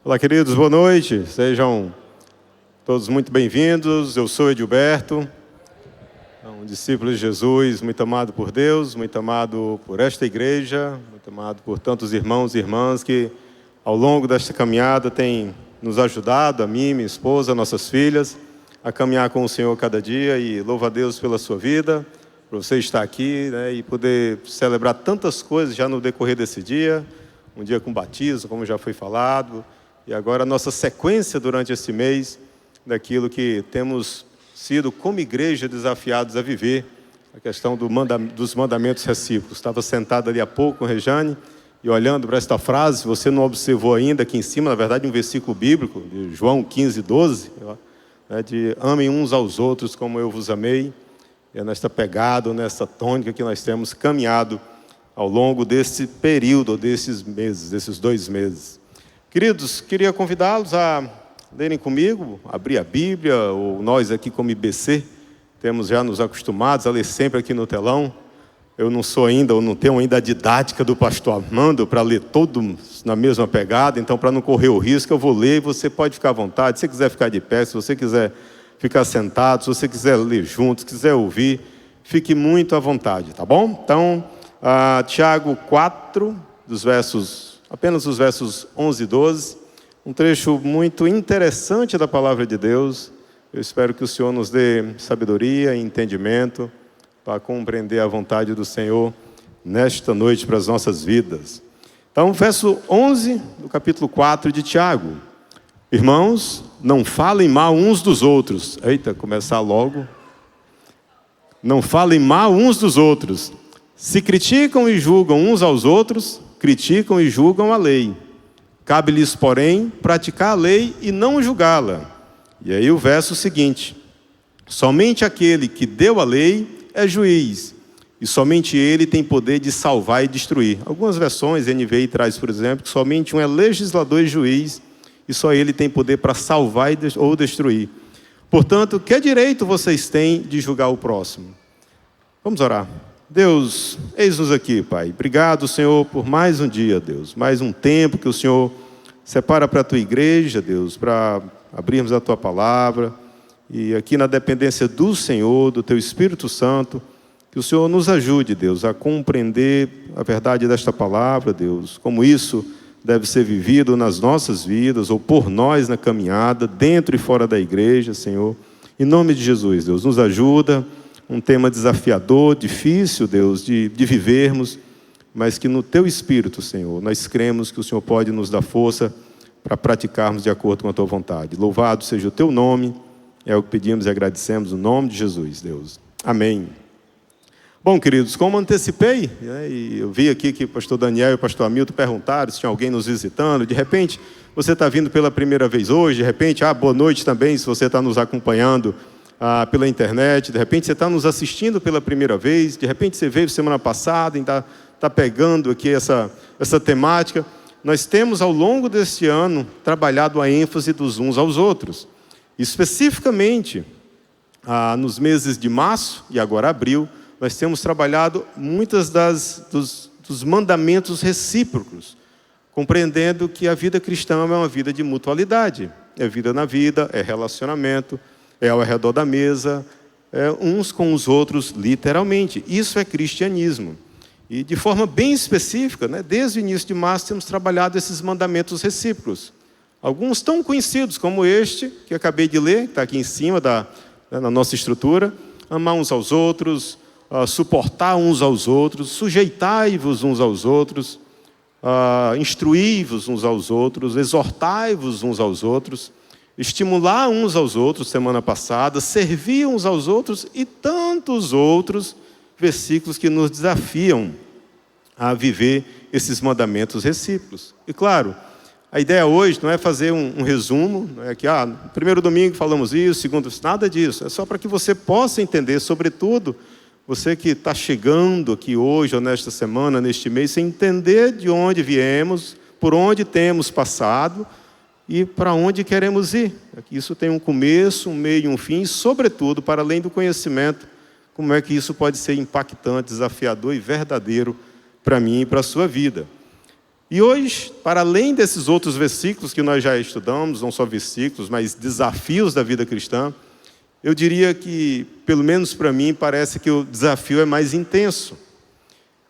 Olá, queridos, boa noite. Sejam todos muito bem-vindos. Eu sou Edilberto, um discípulo de Jesus, muito amado por Deus, muito amado por esta igreja, muito amado por tantos irmãos e irmãs que, ao longo desta caminhada, têm nos ajudado, a mim, minha esposa, nossas filhas, a caminhar com o Senhor cada dia. E louvo a Deus pela sua vida, por você estar aqui, né, e poder celebrar tantas coisas já no decorrer desse dia. Um dia com batismo, como já foi falado. E agora a nossa sequência durante esse mês daquilo que temos sido como igreja desafiados a viver, a questão dos mandamentos recíprocos. Estava sentado ali há pouco com Rejane e olhando para esta frase, se você não observou ainda aqui em cima, na verdade um versículo bíblico, de João 15:12, né, de amem uns aos outros como eu vos amei. E é nesta pegada, nessa tônica que nós temos caminhado ao longo desse período, desses meses, desses 2 meses. Queridos, queria convidá-los a lerem comigo, abrir a Bíblia, ou nós aqui como IBC, temos já nos acostumados a ler sempre aqui no telão. Eu não sou ainda, ou não tenho ainda a didática do pastor Armando para ler todos na mesma pegada, então para não correr o risco, eu vou ler e você pode ficar à vontade. Se você quiser ficar de pé, se você quiser ficar sentado, se você quiser ler junto, se quiser ouvir, fique muito à vontade, tá bom? Então, Tiago 4, apenas os versos 11 e 12, um trecho muito interessante da palavra de Deus. Eu espero que o Senhor nos dê sabedoria e entendimento para compreender a vontade do Senhor nesta noite para as nossas vidas. Então, verso 11 do capítulo 4 de Tiago. Irmãos, não falem mal uns dos outros. Eita, começar logo. Não falem mal uns dos outros. Se criticam e julgam uns aos outros, criticam e julgam a lei. Cabe-lhes, porém, praticar a lei e não julgá-la. E aí o verso seguinte: somente aquele que deu a lei é juiz, e somente ele tem poder de salvar e destruir. Algumas versões, NVI traz, por exemplo, que somente um é legislador e juiz, e só ele tem poder para salvar ou destruir. Portanto, que direito vocês têm de julgar o próximo? Vamos orar. Deus, eis-nos aqui, Pai. Obrigado, Senhor, por mais um dia, Deus. Mais um tempo que o Senhor separa para a Tua igreja, Deus, para abrirmos a Tua palavra. E aqui na dependência do Senhor, do Teu Espírito Santo, que o Senhor nos ajude, Deus, a compreender a verdade desta palavra, Deus. Como isso deve ser vivido nas nossas vidas, ou por nós na caminhada, dentro e fora da igreja, Senhor. Em nome de Jesus, Deus, nos ajuda. Um tema desafiador, difícil, Deus, de vivermos, mas que no Teu Espírito, Senhor, nós cremos que o Senhor pode nos dar força para praticarmos de acordo com a Tua vontade. Louvado seja o Teu nome, é o que pedimos e agradecemos no nome de Jesus, Deus. Amém. Bom, queridos, como antecipei, né, e eu vi aqui que o pastor Daniel e o pastor Hamilton perguntaram se tinha alguém nos visitando. De repente, você está vindo pela primeira vez hoje, de repente, boa noite também, se você está nos acompanhando pela internet, de repente você está nos assistindo pela primeira vez, de repente você veio semana passada e está pegando aqui essa temática. Nós temos ao longo deste ano trabalhado a ênfase dos uns aos outros. Especificamente, nos meses de março e agora abril, nós temos trabalhado muitas dos mandamentos recíprocos, compreendendo que a vida cristã é uma vida de mutualidade. É vida na vida, é relacionamento, é ao redor da mesa, uns com os outros, literalmente. Isso é cristianismo. E de forma bem específica, né, desde o início de março, temos trabalhado esses mandamentos recíprocos. Alguns tão conhecidos como este, que acabei de ler, que está aqui em cima na nossa estrutura. Amar uns aos outros, suportar uns aos outros, sujeitai-vos uns aos outros, instruí-vos uns aos outros, exortai-vos uns aos outros, estimular uns aos outros, semana passada, servir uns aos outros e tantos outros versículos que nos desafiam a viver esses mandamentos recíprocos. E claro, a ideia hoje não é fazer um resumo, não é que no primeiro domingo falamos isso, segundo, nada disso. É só para que você possa entender, sobretudo, você que está chegando aqui hoje, ou nesta semana, neste mês, sem entender de onde viemos, por onde temos passado, e para onde queremos ir. Isso tem um começo, um meio e um fim, e, sobretudo, para além do conhecimento, como é que isso pode ser impactante, desafiador e verdadeiro para mim e para a sua vida. E hoje, para além desses outros versículos que nós já estudamos, não só versículos, mas desafios da vida cristã, eu diria que, pelo menos para mim, parece que o desafio é mais intenso.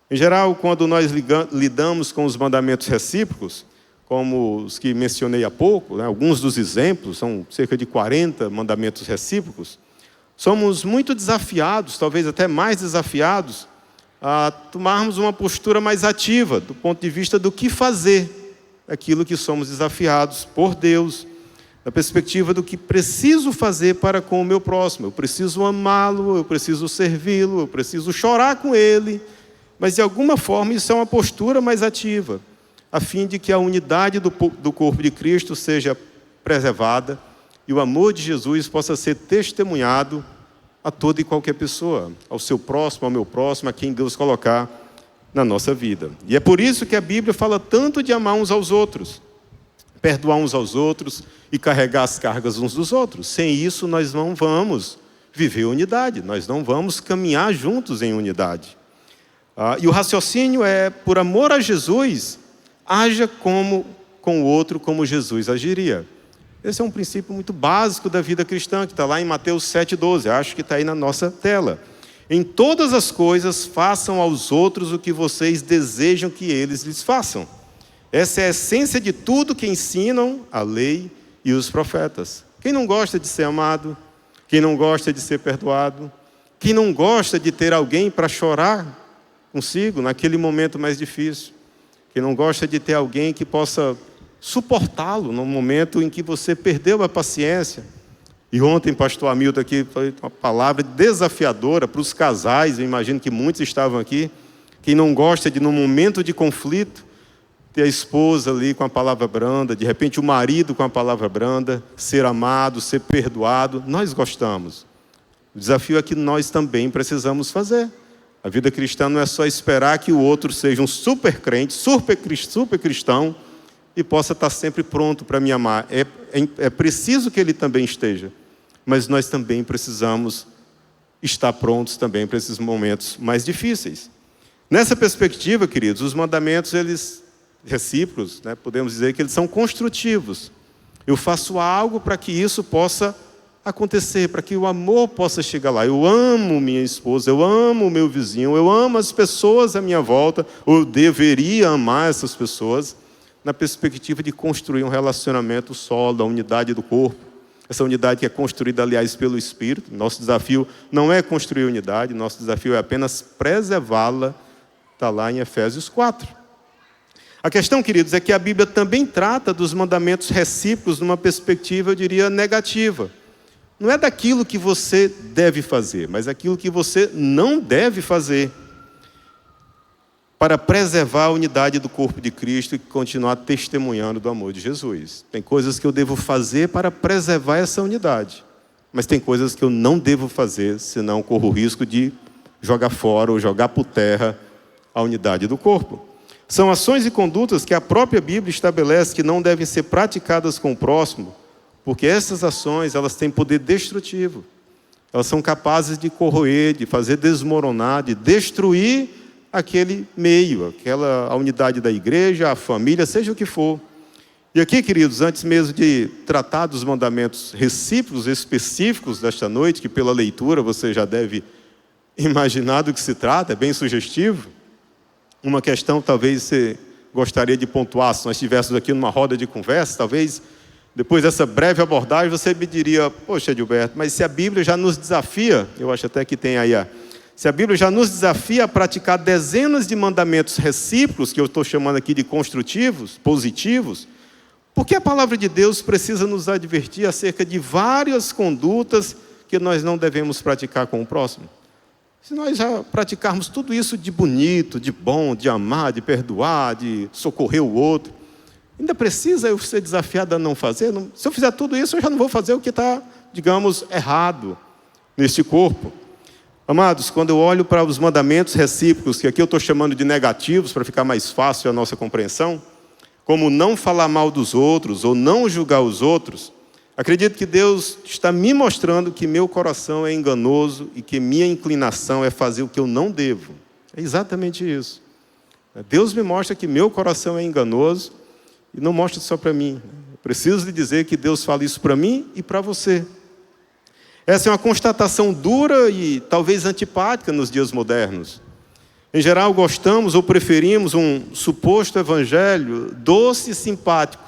Em geral, quando nós lidamos com os mandamentos recíprocos, como os que mencionei há pouco, né, alguns dos exemplos, são cerca de 40 mandamentos recíprocos, somos muito desafiados, talvez até mais desafiados, a tomarmos uma postura mais ativa, do ponto de vista do que fazer, aquilo que somos desafiados por Deus, da perspectiva do que preciso fazer para com o meu próximo. Eu preciso amá-lo, eu preciso servi-lo, eu preciso chorar com ele, mas de alguma forma isso é uma postura mais ativa, a fim de que a unidade do corpo de Cristo seja preservada e o amor de Jesus possa ser testemunhado a toda e qualquer pessoa, ao seu próximo, ao meu próximo, a quem Deus colocar na nossa vida. E é por isso que a Bíblia fala tanto de amar uns aos outros, perdoar uns aos outros e carregar as cargas uns dos outros. Sem isso, nós não vamos viver unidade, nós não vamos caminhar juntos em unidade. E o raciocínio é, por amor a Jesus, haja com o outro como Jesus agiria. Esse é um princípio muito básico da vida cristã, que está lá em Mateus 7,12, acho que está aí na nossa tela. Em todas as coisas, façam aos outros o que vocês desejam que eles lhes façam. Essa é a essência de tudo que ensinam a lei e os profetas. Quem não gosta de ser amado? Quem não gosta de ser perdoado? Quem não gosta de ter alguém para chorar consigo naquele momento mais difícil? Quem não gosta de ter alguém que possa suportá-lo no momento em que você perdeu a paciência? E ontem, pastor Hamilton aqui foi uma palavra desafiadora para os casais, eu imagino que muitos estavam aqui. Quem não gosta de, num momento de conflito, ter a esposa ali com a palavra branda, de repente o marido com a palavra branda, ser amado, ser perdoado, nós gostamos. O desafio é que nós também precisamos fazer. A vida cristã não é só esperar que o outro seja um super crente, super cristão, e possa estar sempre pronto para me amar. É preciso que ele também esteja, mas nós também precisamos estar prontos também para esses momentos mais difíceis. Nessa perspectiva, queridos, os mandamentos, eles recíprocos, né, podemos dizer que eles são construtivos. Eu faço algo para que isso possa acontecer, para que o amor possa chegar lá. Eu amo minha esposa, eu amo o meu vizinho, eu amo as pessoas à minha volta, ou eu deveria amar essas pessoas, na perspectiva de construir um relacionamento sólido, a unidade do corpo. Essa unidade que é construída, aliás, pelo Espírito. Nosso desafio não é construir unidade, nosso desafio é apenas preservá-la. Está lá em Efésios 4. A questão, queridos, é que a Bíblia também trata dos mandamentos recíprocos numa perspectiva, eu diria, negativa. Não é daquilo que você deve fazer, mas aquilo que você não deve fazer, para preservar a unidade do corpo de Cristo e continuar testemunhando do amor de Jesus. Tem coisas que eu devo fazer para preservar essa unidade, mas tem coisas que eu não devo fazer, senão corro o risco de jogar fora ou jogar por terra a unidade do corpo. São ações e condutas que a própria Bíblia estabelece que não devem ser praticadas com o próximo, porque essas ações, elas têm poder destrutivo. Elas são capazes de corroer, de fazer desmoronar, de destruir aquele meio, a unidade da igreja, a família, seja o que for. E aqui, queridos, antes mesmo de tratar dos mandamentos recíprocos específicos desta noite, que pela leitura você já deve imaginar do que se trata, é bem sugestivo. Uma questão talvez você gostaria de pontuar, se nós estivéssemos aqui numa roda de conversa, talvez depois dessa breve abordagem você me diria: poxa, Edilberto, mas se a Bíblia já nos desafia, eu acho até que tem aí se a Bíblia já nos desafia a praticar dezenas de mandamentos recíprocos, que eu estou chamando aqui de construtivos, positivos, por que a palavra de Deus precisa nos advertir acerca de várias condutas que nós não devemos praticar com o próximo? Se nós já praticarmos tudo isso de bonito, de bom, de amar, de perdoar, de socorrer o outro, ainda precisa eu ser desafiado a não fazer? Se eu fizer tudo isso, eu já não vou fazer o que está, digamos, errado neste corpo. Amados, quando eu olho para os mandamentos recíprocos, que aqui eu estou chamando de negativos, para ficar mais fácil a nossa compreensão, como não falar mal dos outros, ou não julgar os outros, acredito que Deus está me mostrando que meu coração é enganoso e que minha inclinação é fazer o que eu não devo. É exatamente isso. Deus me mostra que meu coração é enganoso e não mostra só para mim. Eu preciso lhe dizer que Deus fala isso para mim e para você. Essa é uma constatação dura e talvez antipática nos dias modernos. Em geral, gostamos ou preferimos um suposto evangelho doce e simpático,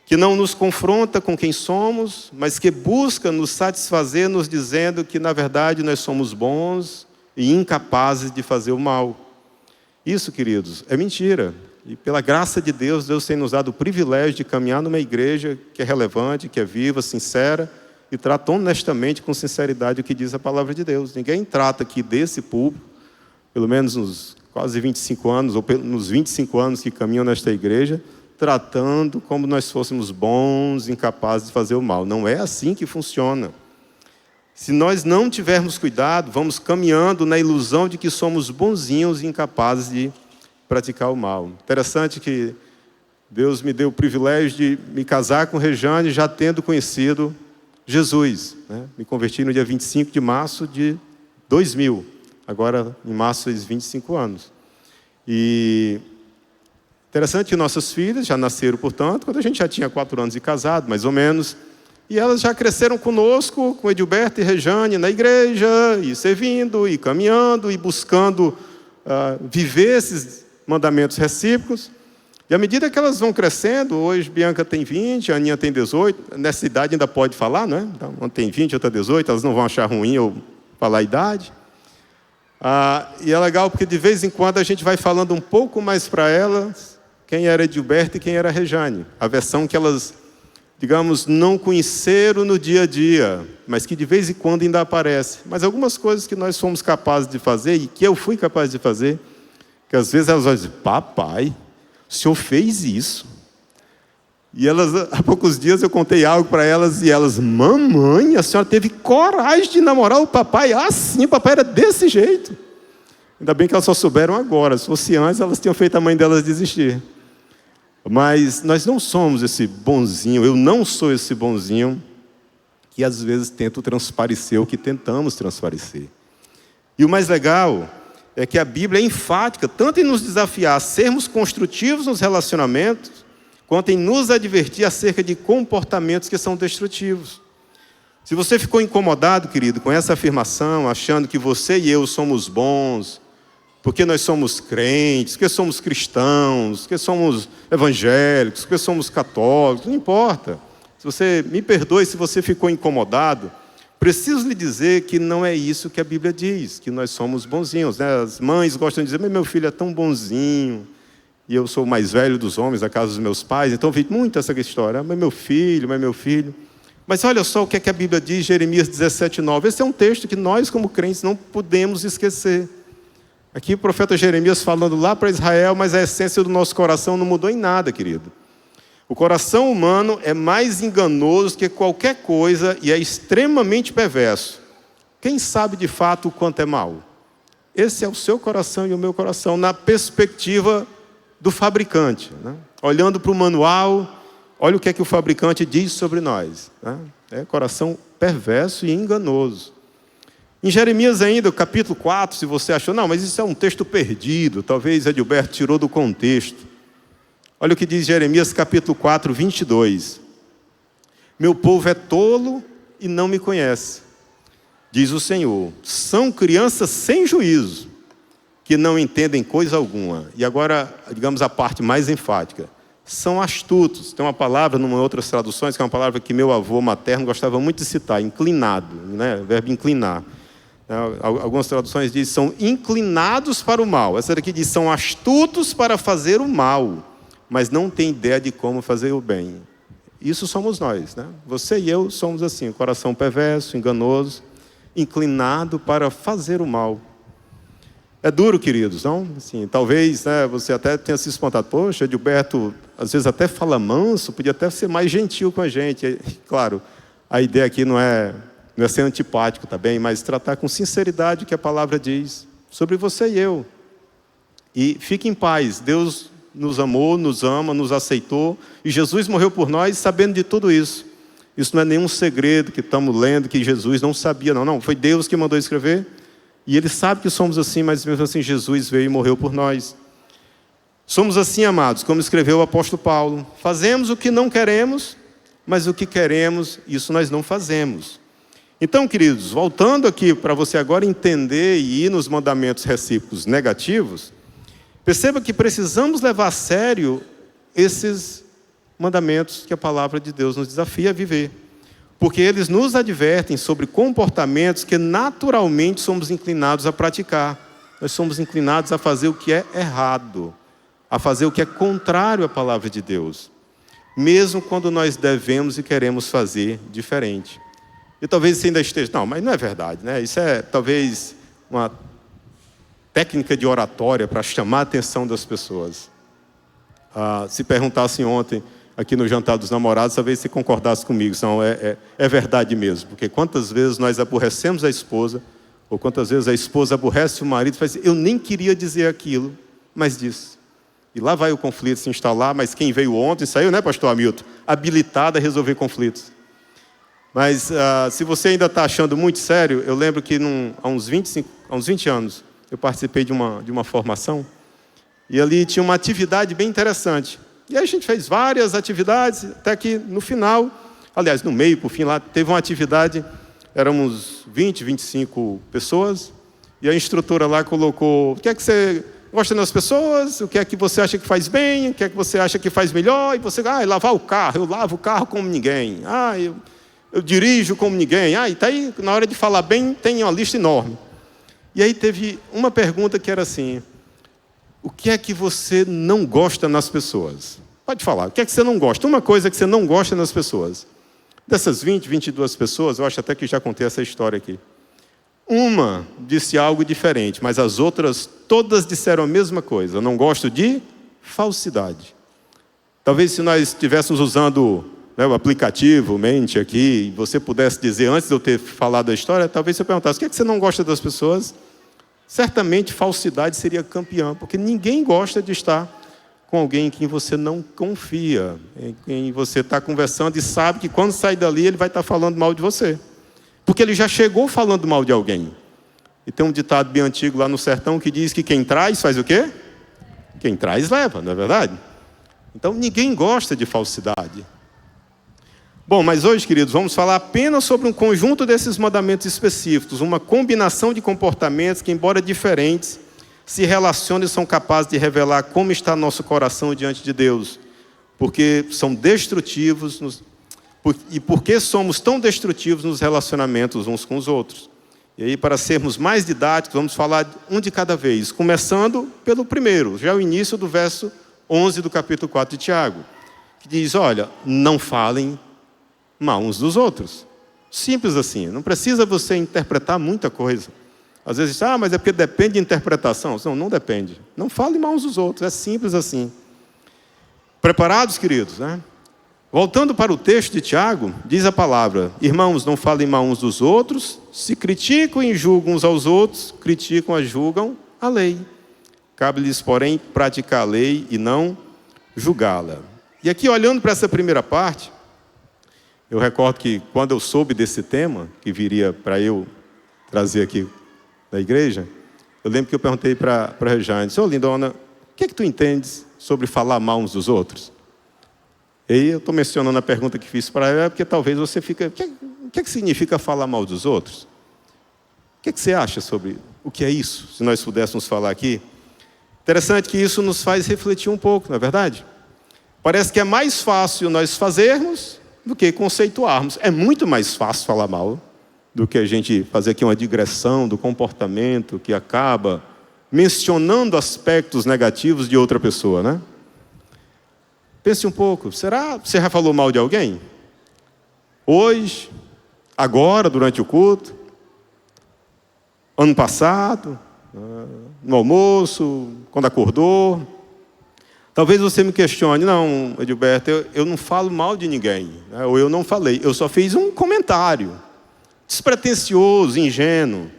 que não nos confronta com quem somos, mas que busca nos satisfazer, nos dizendo que, na verdade, nós somos bons e incapazes de fazer o mal. Isso, queridos, é mentira. E pela graça de Deus, Deus tem nos dado o privilégio de caminhar numa igreja que é relevante, que é viva, sincera, e trata honestamente, com sinceridade, o que diz a palavra de Deus. Ninguém trata aqui desse púlpito, pelo menos nos quase 25 anos, ou nos 25 anos que caminham nesta igreja, tratando como nós fôssemos bons, incapazes de fazer o mal. Não é assim que funciona. Se nós não tivermos cuidado, vamos caminhando na ilusão de que somos bonzinhos e incapazes de praticar o mal. Interessante que Deus me deu o privilégio de me casar com Rejane, já tendo conhecido Jesus. Me converti no dia 25 de março de 2000. Agora, em março, fez 25 anos. E interessante que nossas filhas já nasceram, portanto, quando a gente já tinha 4 anos de casado, mais ou menos. E elas já cresceram conosco, com Edilberto e Rejane, na igreja, e servindo, e caminhando, e buscando viver esses mandamentos recíprocos. E à medida que elas vão crescendo, hoje Bianca tem 20, a Aninha tem 18, nessa idade ainda pode falar, né? Então, uma tem 20, outra 18, elas não vão achar ruim eu falar a idade. E é legal porque de vez em quando a gente vai falando um pouco mais para elas quem era Edilberto e quem era Rejane. A versão que elas, digamos, não conheceram no dia a dia, mas que de vez em quando ainda aparece. Mas algumas coisas que nós fomos capazes de fazer e que eu fui capaz de fazer, que às vezes elas vão dizer, papai, o senhor fez isso? E elas, há poucos dias eu contei algo para elas e elas, mamãe, a senhora teve coragem de namorar o papai? Ah, sim, o papai era desse jeito. Ainda bem que elas só souberam agora. Se fosse antes, elas tinham feito a mãe delas desistir. Mas nós não somos esse bonzinho, eu não sou esse bonzinho que às vezes tento transparecer o que tentamos transparecer. E o mais legal é que a Bíblia é enfática, tanto em nos desafiar a sermos construtivos nos relacionamentos, quanto em nos advertir acerca de comportamentos que são destrutivos. Se você ficou incomodado, querido, com essa afirmação, achando que você e eu somos bons, porque nós somos crentes, porque somos cristãos, porque somos evangélicos, porque somos católicos, não importa. Se você me perdoe se você ficou incomodado, preciso lhe dizer que não é isso que a Bíblia diz, que nós somos bonzinhos, né? As mães gostam de dizer, mas meu filho é tão bonzinho, e eu sou o mais velho dos homens, da casa dos meus pais, então vi muito essa história, mas meu filho. Mas olha só o que é que a Bíblia diz, Jeremias 17:9. Esse é um texto que nós, como crentes, não podemos esquecer. Aqui o profeta Jeremias falando lá para Israel, mas a essência do nosso coração não mudou em nada, querido. O coração humano é mais enganoso que qualquer coisa e é extremamente perverso. Quem sabe de fato o quanto é mau? Esse é o seu coração e o meu coração, na perspectiva do fabricante, né? Olhando para o manual, olha o que é que o fabricante diz sobre nós, né? É coração perverso e enganoso. Em Jeremias ainda, capítulo 4, se você achou, não, mas isso é um texto perdido, talvez Edilberto tirou do contexto. Olha o que diz Jeremias capítulo 4, 22. Meu povo é tolo e não me conhece, diz o Senhor. São crianças sem juízo, que não entendem coisa alguma. E agora, digamos a parte mais enfática. São astutos. Tem uma palavra, numa outras traduções, que é uma palavra que meu avô materno gostava muito de citar, inclinado, né? O verbo inclinar. Algumas traduções dizem, são inclinados para o mal. Essa daqui diz, são astutos para fazer o mal, mas não tem ideia de como fazer o bem. Isso somos nós, né? Você e eu somos assim, coração perverso, enganoso, inclinado para fazer o mal. É duro, queridos, não? Assim, talvez, né, você até tenha se espantado. Poxa, Edilberto, às vezes até fala manso, podia até ser mais gentil com a gente. E, claro, a ideia aqui não é ser antipático, tá bem? Mas tratar com sinceridade o que a palavra diz sobre você e eu. E fique em paz, Deus nos amou, nos ama, nos aceitou, e Jesus morreu por nós sabendo de tudo isso. Isso não é nenhum segredo que estamos lendo, que Jesus não sabia, não. Não, foi Deus que mandou escrever. E Ele sabe que somos assim, mas mesmo assim Jesus veio e morreu por nós. Somos assim, amados, como escreveu o apóstolo Paulo. Fazemos o que não queremos, mas o que queremos, isso nós não fazemos. Então, queridos, voltando aqui para você agora entender e ir nos mandamentos recíprocos negativos, perceba que precisamos levar a sério esses mandamentos que a palavra de Deus nos desafia a viver. Porque eles nos advertem sobre comportamentos que naturalmente somos inclinados a praticar. Nós somos inclinados a fazer o que é errado, a fazer o que é contrário à palavra de Deus, mesmo quando nós devemos e queremos fazer diferente. E talvez você ainda esteja, não, mas não é verdade, né? Isso é talvez uma técnica de oratória para chamar a atenção das pessoas. Se perguntassem ontem, aqui no jantar dos namorados, talvez você concordasse comigo, não, é verdade mesmo, porque quantas vezes nós aborrecemos a esposa, ou quantas vezes a esposa aborrece o marido e faz assim, eu nem queria dizer aquilo, mas disse. E lá vai o conflito se instalar, mas quem veio ontem saiu, né, pastor Hamilton? Habilitado a resolver conflitos. Mas se você ainda está achando muito sério, eu lembro que há uns 20 anos, eu participei de uma formação, e ali tinha uma atividade bem interessante. E aí a gente fez várias atividades, até que no final, aliás, no meio, por fim, lá, teve uma atividade, éramos 20, 25 pessoas, e a instrutora lá colocou, o que é que você gosta das pessoas, o que é que você acha que faz bem, o que é que você acha que faz melhor, e você, lavar o carro, eu lavo o carro como ninguém, eu dirijo como ninguém, e tá aí, na hora de falar bem, tem uma lista enorme. E aí teve uma pergunta que era assim, o que é que você não gosta nas pessoas? Pode falar, o que é que você não gosta? Uma coisa que você não gosta nas pessoas. Dessas 20, 22 pessoas, eu acho até que já contei essa história aqui. Uma disse algo diferente, mas as outras todas disseram a mesma coisa. Eu não gosto de falsidade. Talvez se nós estivéssemos usando o aplicativo, mente aqui, e você pudesse dizer, antes de eu ter falado a história, talvez você perguntasse, o que é que você não gosta das pessoas? Certamente falsidade seria campeã, porque ninguém gosta de estar com alguém em quem você não confia, em quem você está conversando e sabe que quando sair dali ele vai estar falando mal de você, porque ele já chegou falando mal de alguém. E tem um ditado bem antigo lá no sertão que diz que quem traz faz o quê? Quem traz leva, não é verdade? Então ninguém gosta de falsidade. Bom, mas hoje, queridos, vamos falar apenas sobre um conjunto desses mandamentos específicos, uma combinação de comportamentos que, embora diferentes, se relacionam e são capazes de revelar como está nosso coração diante de Deus, porque são destrutivos, e porque somos tão destrutivos nos relacionamentos uns com os outros. E aí, para sermos mais didáticos, vamos falar um de cada vez, começando pelo primeiro, já é o início do verso 11 do capítulo 4 de Tiago, que diz, olha, não falem mal uns dos outros. Simples assim, não precisa você interpretar muita coisa. Às vezes, mas é porque depende de interpretação. Não, não depende. Não fale mal uns dos outros, é simples assim. Preparados, queridos, né? Voltando para o texto de Tiago, diz a palavra, irmãos, não falem mal uns dos outros, se criticam e julgam uns aos outros, criticam e julgam a lei. Cabe-lhes, porém, praticar a lei e não julgá-la. E aqui, olhando para essa primeira parte, eu recordo que quando eu soube desse tema, que viria para eu trazer aqui da igreja, eu lembro que eu perguntei para a Rejane, disse, Lindona, o que é que tu entendes sobre falar mal uns dos outros? E aí eu estou mencionando a pergunta que fiz para ela, porque talvez você fique, o que é que significa falar mal dos outros? O que é que você acha sobre o que é isso, se nós pudéssemos falar aqui? Interessante que isso nos faz refletir um pouco, não é verdade? Parece que é mais fácil nós fazermos do que conceituarmos. É muito mais fácil falar mal do que a gente fazer aqui uma digressão do comportamento que acaba mencionando aspectos negativos de outra pessoa, né? Pense um pouco, será que você já falou mal de alguém? Hoje, agora, durante o culto, ano passado, no almoço, quando acordou? Talvez você me questione, não, Edilberto, eu não falo mal de ninguém, né? Ou eu não falei, eu só fiz um comentário, despretensioso, ingênuo,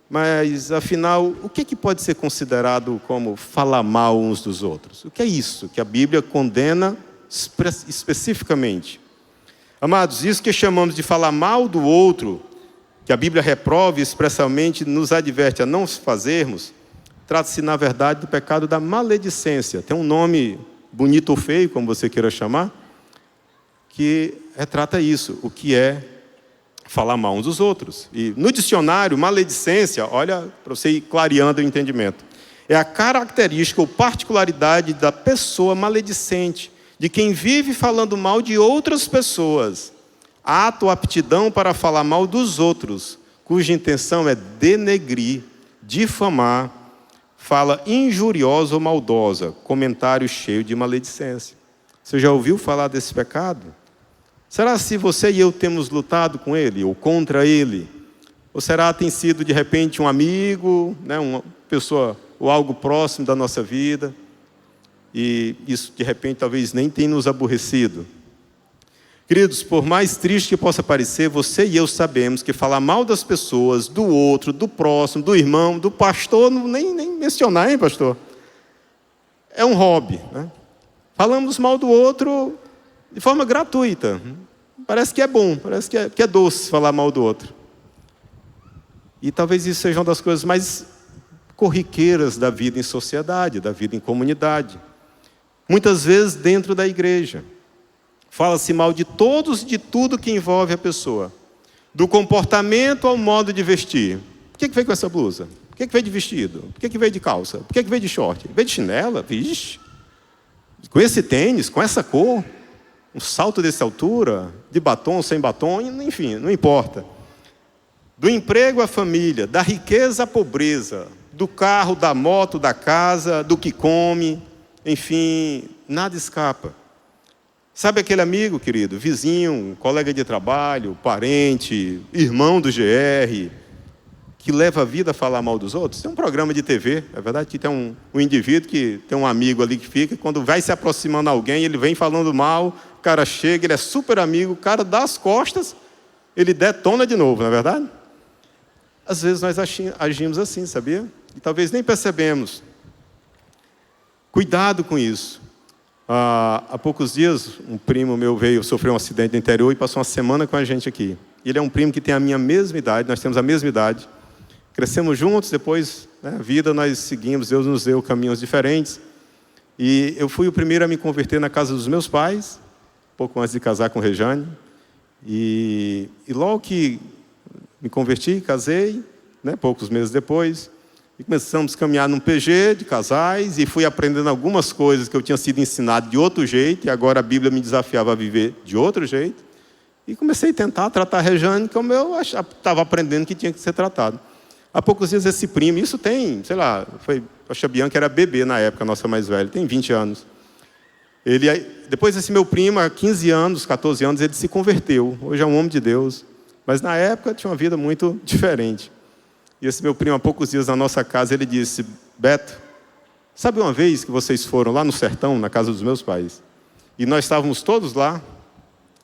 mas afinal, o que pode ser considerado como falar mal uns dos outros? O que é isso que a Bíblia condena especificamente? Amados, isso que chamamos de falar mal do outro, que a Bíblia reprova e expressamente nos adverte a não fazermos, trata-se, na verdade, do pecado da maledicência. Tem um nome bonito ou feio, como você queira chamar, que retrata isso, o que é falar mal uns dos outros. E no dicionário, maledicência, olha, para você ir clareando o entendimento, é a característica ou particularidade da pessoa maledicente, de quem vive falando mal de outras pessoas. Ato ou aptidão para falar mal dos outros, cuja intenção é denegrir, difamar, fala injuriosa ou maldosa, comentário cheio de maledicência. Você já ouviu falar desse pecado? Será se você e eu temos lutado com ele ou contra ele? Ou será tem sido de repente um amigo, né, uma pessoa ou algo próximo da nossa vida, e isso de repente talvez nem tenha nos aborrecido? Queridos, por mais triste que possa parecer, você e eu sabemos que falar mal das pessoas, do outro, do próximo, do irmão, do pastor, nem mencionar, hein, pastor? É um hobby, né? Falamos mal do outro de forma gratuita. Parece que é bom, parece que é doce falar mal do outro. E talvez isso seja uma das coisas mais corriqueiras da vida em sociedade, da vida em comunidade. Muitas vezes dentro da igreja. Fala-se mal de todos e de tudo que envolve a pessoa. Do comportamento ao modo de vestir. Por que veio com essa blusa? Por que veio de vestido? Por que veio de calça? Por que veio de short? Veio de chinela? Vixe. Com esse tênis, com essa cor, um salto dessa altura, de batom, sem batom, enfim, não importa. Do emprego à família, da riqueza à pobreza, do carro, da moto, da casa, do que come, enfim, nada escapa. Sabe aquele amigo, querido, vizinho, colega de trabalho, parente, irmão do GR, que leva a vida a falar mal dos outros? Tem um programa de TV, é verdade que tem um indivíduo que tem um amigo ali que fica, quando vai se aproximando a alguém, ele vem falando mal, o cara chega, ele é super amigo, o cara dá as costas, ele detona de novo, não é verdade? Às vezes nós agimos assim, sabia? E talvez nem percebemos. Cuidado com isso. Há poucos dias, um primo meu sofreu um acidente no interior e passou uma semana com a gente aqui. Ele é um primo que tem a minha mesma idade, nós temos a mesma idade. Crescemos juntos, depois, né, a vida nós seguimos, Deus nos deu caminhos diferentes. E eu fui o primeiro a me converter na casa dos meus pais, pouco antes de casar com Rejane. E logo que me converti, casei, né, poucos meses depois, e começamos a caminhar num PG de casais, e fui aprendendo algumas coisas que eu tinha sido ensinado de outro jeito, e agora a Bíblia me desafiava a viver de outro jeito. E comecei a tentar tratar a Rejane como eu estava aprendendo que tinha que ser tratado. Há poucos dias esse primo, isso tem, sei lá, acho que a Bianca era bebê na época, a nossa mais velha, tem 20 anos. Depois esse meu primo, há 15 anos, 14 anos, ele se converteu. Hoje é um homem de Deus. Mas na época tinha uma vida muito diferente. E esse meu primo, há poucos dias na nossa casa, ele disse: Beto, sabe uma vez que vocês foram lá no sertão, na casa dos meus pais? E nós estávamos todos lá,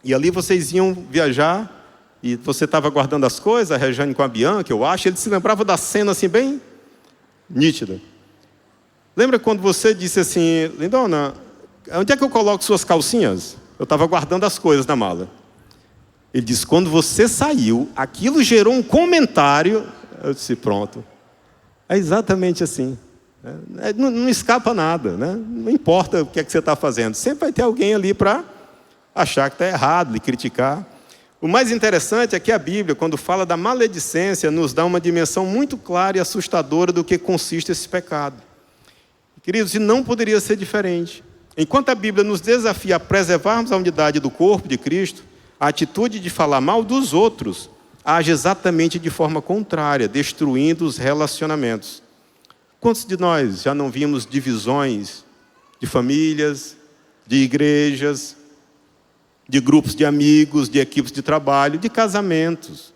e ali vocês iam viajar, e você estava guardando as coisas, a Rejane com a Bianca, eu acho, ele se lembrava da cena assim, bem nítida. Lembra quando você disse assim: Lindona, onde é que eu coloco suas calcinhas? Eu estava guardando as coisas na mala. Ele disse: quando você saiu, aquilo gerou um comentário. Eu disse: pronto. É exatamente assim. Não escapa nada, né? Não importa o que é que você está fazendo. Sempre vai ter alguém ali para achar que está errado, lhe criticar. O mais interessante é que a Bíblia, quando fala da maledicência, nos dá uma dimensão muito clara e assustadora do que consiste esse pecado. Queridos, e não poderia ser diferente. Enquanto a Bíblia nos desafia a preservarmos a unidade do corpo de Cristo, a atitude de falar mal dos outros age exatamente de forma contrária, destruindo os relacionamentos. Quantos de nós já não vimos divisões de famílias, de igrejas, de grupos de amigos, de equipes de trabalho, de casamentos?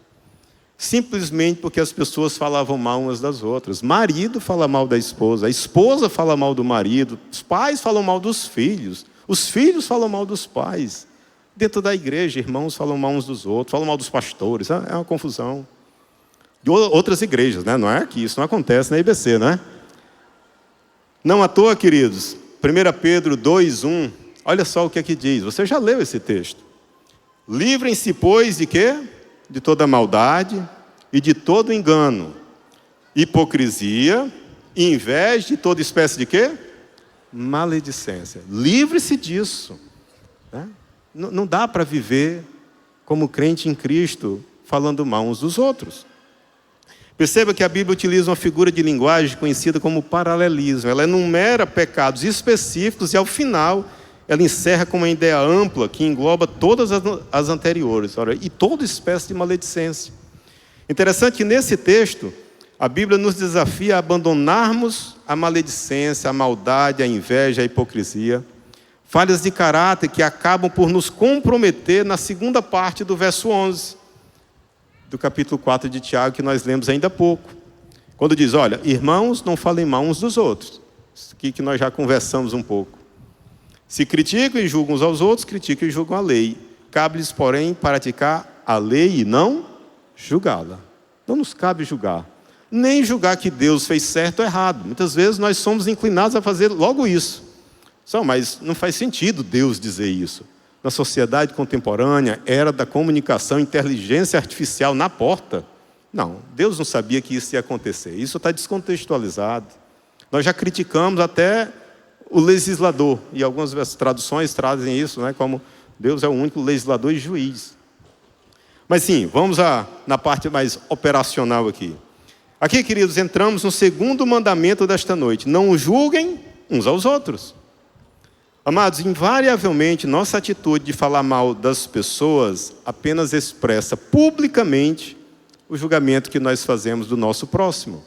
Simplesmente porque as pessoas falavam mal umas das outras. Marido fala mal da esposa, a esposa fala mal do marido, os pais falam mal dos filhos, os filhos falam mal dos pais. Dentro da igreja, irmãos falam mal uns dos outros, falam mal dos pastores, é uma confusão. De outras igrejas, né? Não é aqui, isso não acontece na IBC, né? Não à toa, queridos, 1 Pedro 2:1, olha só o que aqui diz, você já leu esse texto. Livrem-se, pois, de quê? De toda maldade, e de todo engano, hipocrisia, inveja e toda espécie de quê? Maledicência. Livre-se disso. Né? Não dá para viver como crente em Cristo, falando mal uns dos outros. Perceba que a Bíblia utiliza uma figura de linguagem conhecida como paralelismo. Ela enumera pecados específicos e, ao final, ela encerra com uma ideia ampla que engloba todas as anteriores. E toda espécie de maledicência. Interessante que nesse texto, a Bíblia nos desafia a abandonarmos a maledicência, a maldade, a inveja, a hipocrisia, falhas de caráter que acabam por nos comprometer na segunda parte do verso 11, do capítulo 4 de Tiago, que nós lemos ainda há pouco. Quando diz, olha, irmãos, não falem mal uns dos outros. Isso aqui que nós já conversamos um pouco. Se criticam e julgam uns aos outros, criticam e julgam a lei. Cabe-lhes, porém, praticar a lei e não julgá-la. Não nos cabe julgar. Nem julgar que Deus fez certo ou errado. Muitas vezes nós somos inclinados a fazer logo isso. Mas não faz sentido Deus dizer isso. Na sociedade contemporânea, era da comunicação, inteligência artificial na porta. Não, Deus não sabia que isso ia acontecer. Isso está descontextualizado. Nós já criticamos até o legislador. E algumas traduções trazem isso, né, como Deus é o único legislador e juiz. Mas sim, vamos na parte mais operacional aqui. Aqui, queridos, entramos no segundo mandamento desta noite. Não julguem uns aos outros. Amados, invariavelmente, nossa atitude de falar mal das pessoas apenas expressa publicamente o julgamento que nós fazemos do nosso próximo.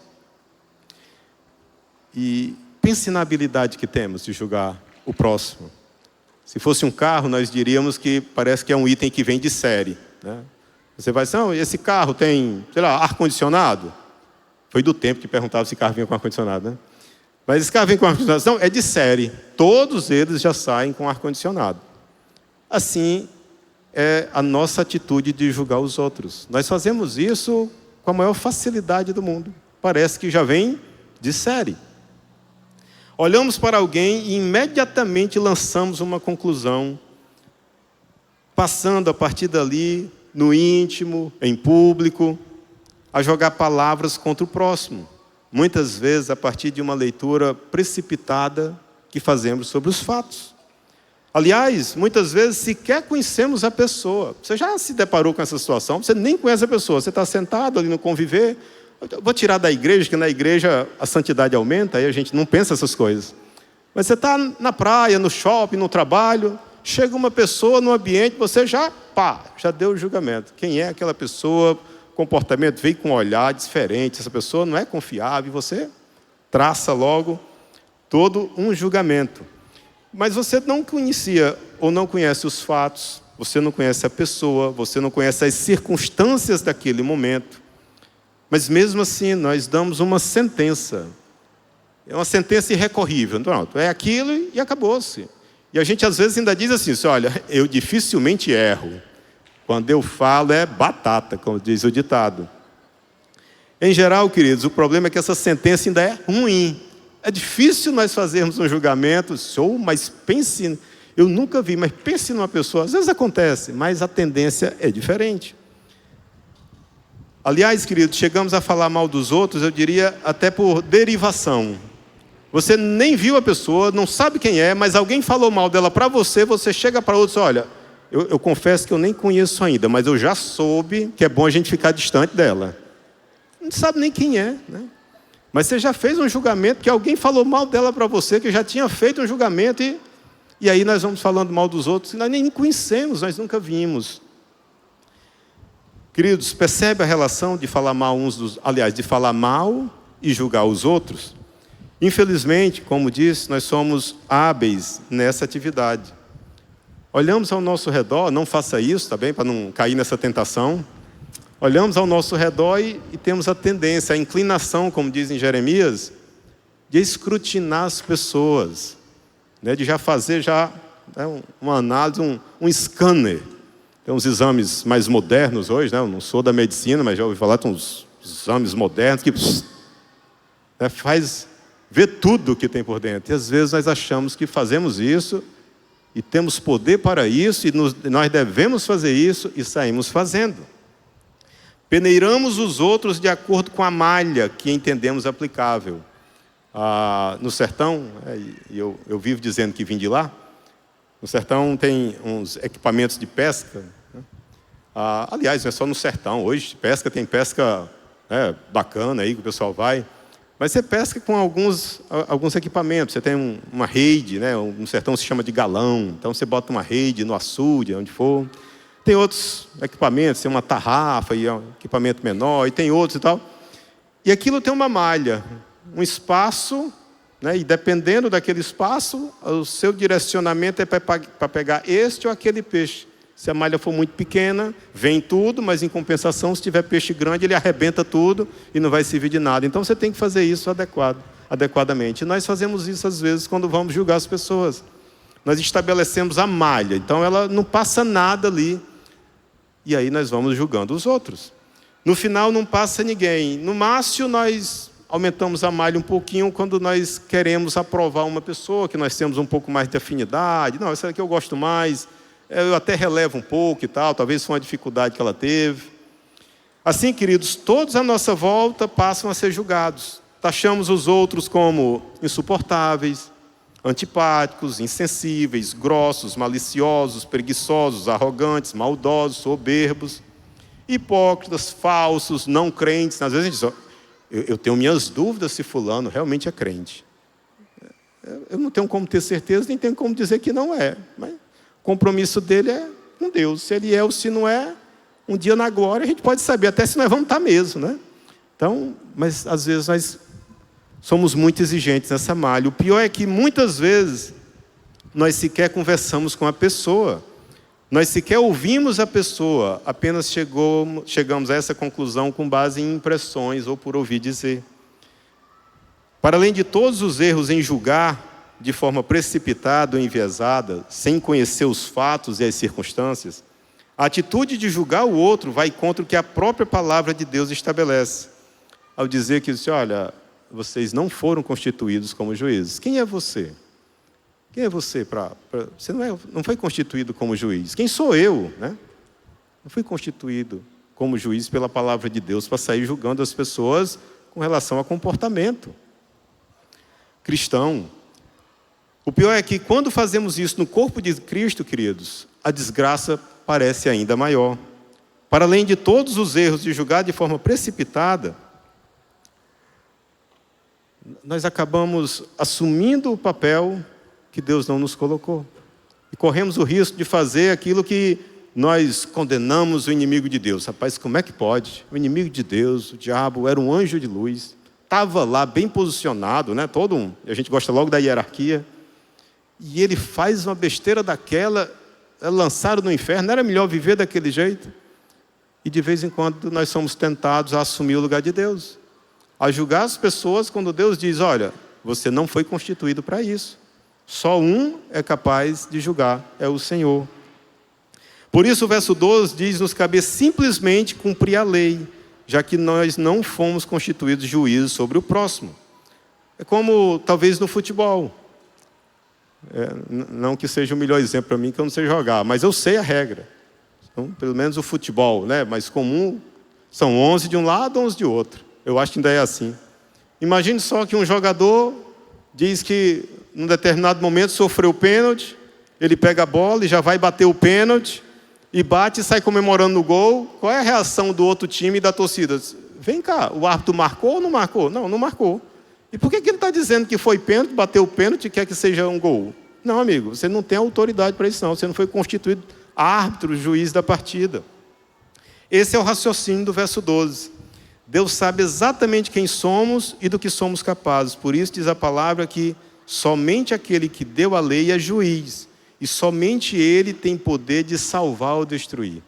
E pense na habilidade que temos de julgar o próximo. Se fosse um carro, nós diríamos que parece que é um item que vem de série. Né? Você vai dizer, não, esse carro tem, sei lá, ar-condicionado? Foi do tempo que perguntava se carro vinha com ar-condicionado, né? Mas esse carro vem com ar-condicionado, não, é de série. Todos eles já saem com ar-condicionado. Assim é a nossa atitude de julgar os outros. Nós fazemos isso com a maior facilidade do mundo. Parece que já vem de série. Olhamos para alguém e imediatamente lançamos uma conclusão, passando a partir dali, no íntimo, em público, a jogar palavras contra o próximo. Muitas vezes a partir de uma leitura precipitada que fazemos sobre os fatos. Aliás, muitas vezes sequer conhecemos a pessoa. Você já se deparou com essa situação? Você nem conhece a pessoa. Você está sentado ali no conviver. Eu vou tirar da igreja, que na igreja a santidade aumenta, aí a gente não pensa essas coisas. Mas você está na praia, no shopping, no trabalho, chega uma pessoa no ambiente, você já deu o julgamento. Quem é aquela pessoa? Comportamento veio com um olhar diferente, essa pessoa não é confiável, e você traça logo todo um julgamento. Mas você não conhecia ou não conhece os fatos, você não conhece a pessoa, você não conhece as circunstâncias daquele momento. Mas mesmo assim, nós damos uma sentença. É uma sentença irrecorrível. Pronto, é aquilo e acabou-se. E a gente às vezes ainda diz assim, olha, eu dificilmente erro. Quando eu falo é batata, como diz o ditado. Em geral, queridos, o problema é que essa sentença ainda é ruim. É difícil nós fazermos um julgamento, mas pense, eu nunca vi, mas pense numa pessoa, às vezes acontece, mas a tendência é diferente. Aliás, queridos, chegamos a falar mal dos outros, eu diria até por derivação. Você nem viu a pessoa, não sabe quem é, mas alguém falou mal dela para você, você chega para outro e diz, olha, eu confesso que eu nem conheço ainda, mas eu já soube que é bom a gente ficar distante dela. Não sabe nem quem é, né? Mas você já fez um julgamento que alguém falou mal dela para você, que já tinha feito um julgamento, e aí nós vamos falando mal dos outros, que nós nem conhecemos, nós nunca vimos. Queridos, percebe a relação de falar mal de falar mal e julgar os outros? Infelizmente, como disse, nós somos hábeis nessa atividade. Olhamos ao nosso redor, não faça isso, tá bem? Para não cair nessa tentação. Olhamos ao nosso redor e temos a tendência, a inclinação, como diz em Jeremias, de escrutinar as pessoas, né? De já fazer né, uma análise, um scanner. Tem uns exames mais modernos hoje, né? Eu não sou da medicina, mas já ouvi falar de uns exames modernos que né, faz ver tudo o que tem por dentro. E às vezes nós achamos que fazemos isso e temos poder para isso, e nós devemos fazer isso, e saímos fazendo. Peneiramos os outros de acordo com a malha que entendemos aplicável. No sertão, eu vivo dizendo que vim de lá, no sertão tem uns equipamentos de pesca, né? Aliás, não é só no sertão, hoje tem pesca bacana aí que o pessoal vai, mas você pesca com alguns equipamentos. Você tem uma rede, né? No sertão se chama de galão, então você bota uma rede no açude, onde for. Tem outros equipamentos, tem uma tarrafa, e é um equipamento menor, e tem outros e tal. E aquilo tem uma malha, um espaço, né? E dependendo daquele espaço, o seu direcionamento é para pegar este ou aquele peixe. Se a malha for muito pequena, vem tudo, mas em compensação, se tiver peixe grande, ele arrebenta tudo e não vai servir de nada. Então você tem que fazer isso adequadamente. E nós fazemos isso às vezes quando vamos julgar as pessoas. Nós estabelecemos a malha, então ela não passa nada ali. E aí nós vamos julgando os outros. No final não passa ninguém. No máximo nós aumentamos a malha um pouquinho quando nós queremos aprovar uma pessoa, que nós temos um pouco mais de afinidade. Não, essa aqui eu gosto mais, eu até relevo um pouco e tal, talvez foi uma dificuldade que ela teve. Assim, queridos, todos à nossa volta passam a ser julgados. Taxamos os outros como insuportáveis, antipáticos, insensíveis, grossos, maliciosos, preguiçosos, arrogantes, maldosos, soberbos, hipócritas, falsos, não crentes. Às vezes a gente diz, eu tenho minhas dúvidas se fulano realmente é crente. Eu não tenho como ter certeza, nem tenho como dizer que não é. Mas o compromisso dele é com Deus. Se ele é ou se não é, um dia na glória a gente pode saber, até se nós vamos estar mesmo, né? Então, mas às vezes nós somos muito exigentes nessa malha. O pior é que muitas vezes nós sequer conversamos com a pessoa. Nós sequer ouvimos a pessoa. Apenas chegamos a essa conclusão com base em impressões ou por ouvir dizer. Para além de todos os erros em julgar de forma precipitada ou enviesada, sem conhecer os fatos e as circunstâncias, a atitude de julgar o outro vai contra o que a própria palavra de Deus estabelece. Ao dizer que, olha, vocês não foram constituídos como juízes. Quem é você? Quem é você você não foi constituído como juiz. Quem sou eu, né? Não fui constituído como juiz pela palavra de Deus para sair julgando as pessoas com relação a comportamento cristão. O pior é que quando fazemos isso no corpo de Cristo, queridos, a desgraça parece ainda maior. Para além de todos os erros de julgar de forma precipitada, nós acabamos assumindo o papel que Deus não nos colocou. E corremos o risco de fazer aquilo que nós condenamos o inimigo de Deus. Rapaz, como é que pode? O inimigo de Deus, o diabo, era um anjo de luz. Estava lá bem posicionado, né? A gente gosta logo da hierarquia. E ele faz uma besteira daquela, é lançado no inferno. Não era melhor viver daquele jeito? E de vez em quando nós somos tentados a assumir o lugar de Deus. A julgar as pessoas quando Deus diz, olha, você não foi constituído para isso. Só um é capaz de julgar, é o Senhor. Por isso o verso 12 diz, nos cabe simplesmente cumprir a lei, já que nós não fomos constituídos juízes sobre o próximo. É como talvez no futebol. Não que seja o melhor exemplo para mim, que eu não sei jogar, mas eu sei a regra. Então, pelo menos o futebol, né, mais comum, são 11 de um lado, 11 de outro. Eu acho que ainda é assim. Imagine só que um jogador diz que, num determinado momento, sofreu pênalti, ele pega a bola e já vai bater o pênalti, e bate e sai comemorando no gol. Qual é a reação do outro time e da torcida? Vem cá, o árbitro marcou ou não marcou? Não, não marcou. E por que ele está dizendo que foi pênalti, bateu o pênalti e quer que seja um gol? Não, amigo, você não tem autoridade para isso não. Você não foi constituído árbitro, juiz da partida. Esse é o raciocínio do verso 12. Deus sabe exatamente quem somos e do que somos capazes. Por isso diz a palavra que somente aquele que deu a lei é juiz. E somente ele tem poder de salvar ou destruir.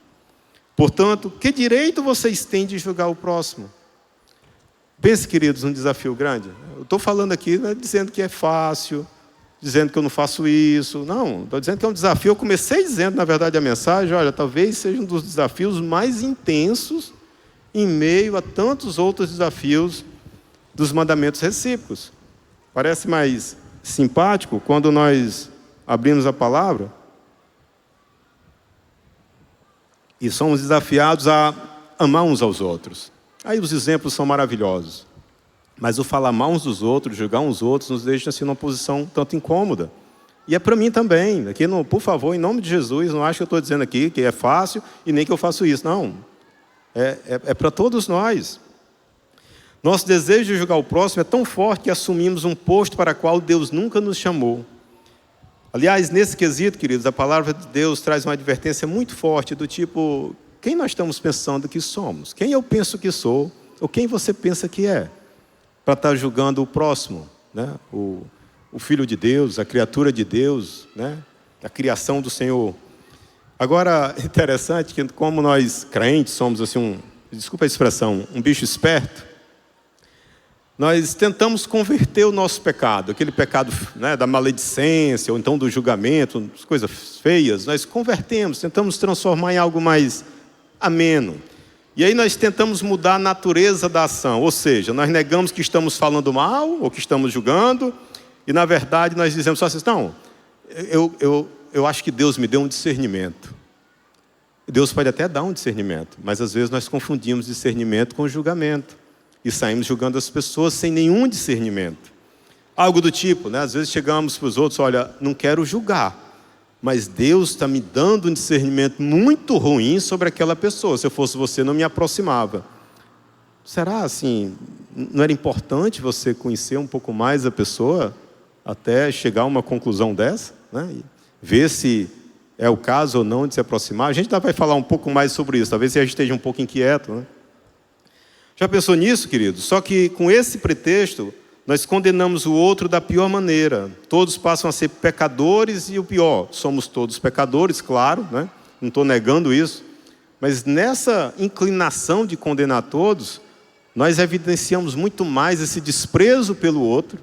Portanto, que direito vocês têm de julgar o próximo? Pense, queridos, um desafio grande. Eu estou falando aqui, não é dizendo que é fácil, dizendo que eu não faço isso. Não, estou dizendo que é um desafio. Eu comecei dizendo, na verdade, a mensagem, olha, talvez seja um dos desafios mais intensos em meio a tantos outros desafios dos mandamentos recíprocos. Parece mais simpático quando nós abrimos a palavra e somos desafiados a amar uns aos outros. Aí os exemplos são maravilhosos. Mas o falar mal uns dos outros, julgar uns outros, nos deixa assim numa posição tanto incômoda. E é para mim também. Aqui, por favor, em nome de Jesus, não acho que eu estou dizendo aqui que é fácil e nem que eu faço isso. Não. É para todos nós. Nosso desejo de julgar o próximo é tão forte que assumimos um posto para o qual Deus nunca nos chamou. Aliás, nesse quesito, queridos, a palavra de Deus traz uma advertência muito forte do tipo, quem nós estamos pensando que somos? Quem eu penso que sou? Ou quem você pensa que é? Para estar julgando o próximo, né? O Filho de Deus, a criatura de Deus, né? A criação do Senhor. Agora, interessante que como nós crentes somos assim desculpa a expressão, um bicho esperto, nós tentamos converter o nosso pecado, aquele pecado, né, da maledicência, ou então do julgamento, coisas feias, nós convertemos, tentamos transformar em algo mais ameno. E aí nós tentamos mudar a natureza da ação, ou seja, nós negamos que estamos falando mal, ou que estamos julgando, e na verdade nós dizemos só assim, não, eu acho que Deus me deu um discernimento. Deus pode até dar um discernimento, mas às vezes nós confundimos discernimento com julgamento. E saímos julgando as pessoas sem nenhum discernimento. Algo do tipo, né? Às vezes chegamos para os outros, olha, não quero julgar, mas Deus está me dando um discernimento muito ruim sobre aquela pessoa. Se eu fosse você, não me aproximava. Será assim, não era importante você conhecer um pouco mais a pessoa até chegar a uma conclusão dessa? Né? E ver se é o caso ou não de se aproximar. A gente ainda vai falar um pouco mais sobre isso, talvez a gente esteja um pouco inquieto, né? Já pensou nisso, querido? Só que com esse pretexto, nós condenamos o outro da pior maneira. Todos passam a ser pecadores e o pior, somos todos pecadores, claro, né? Não estou negando isso. Mas nessa inclinação de condenar todos, nós evidenciamos muito mais esse desprezo pelo outro,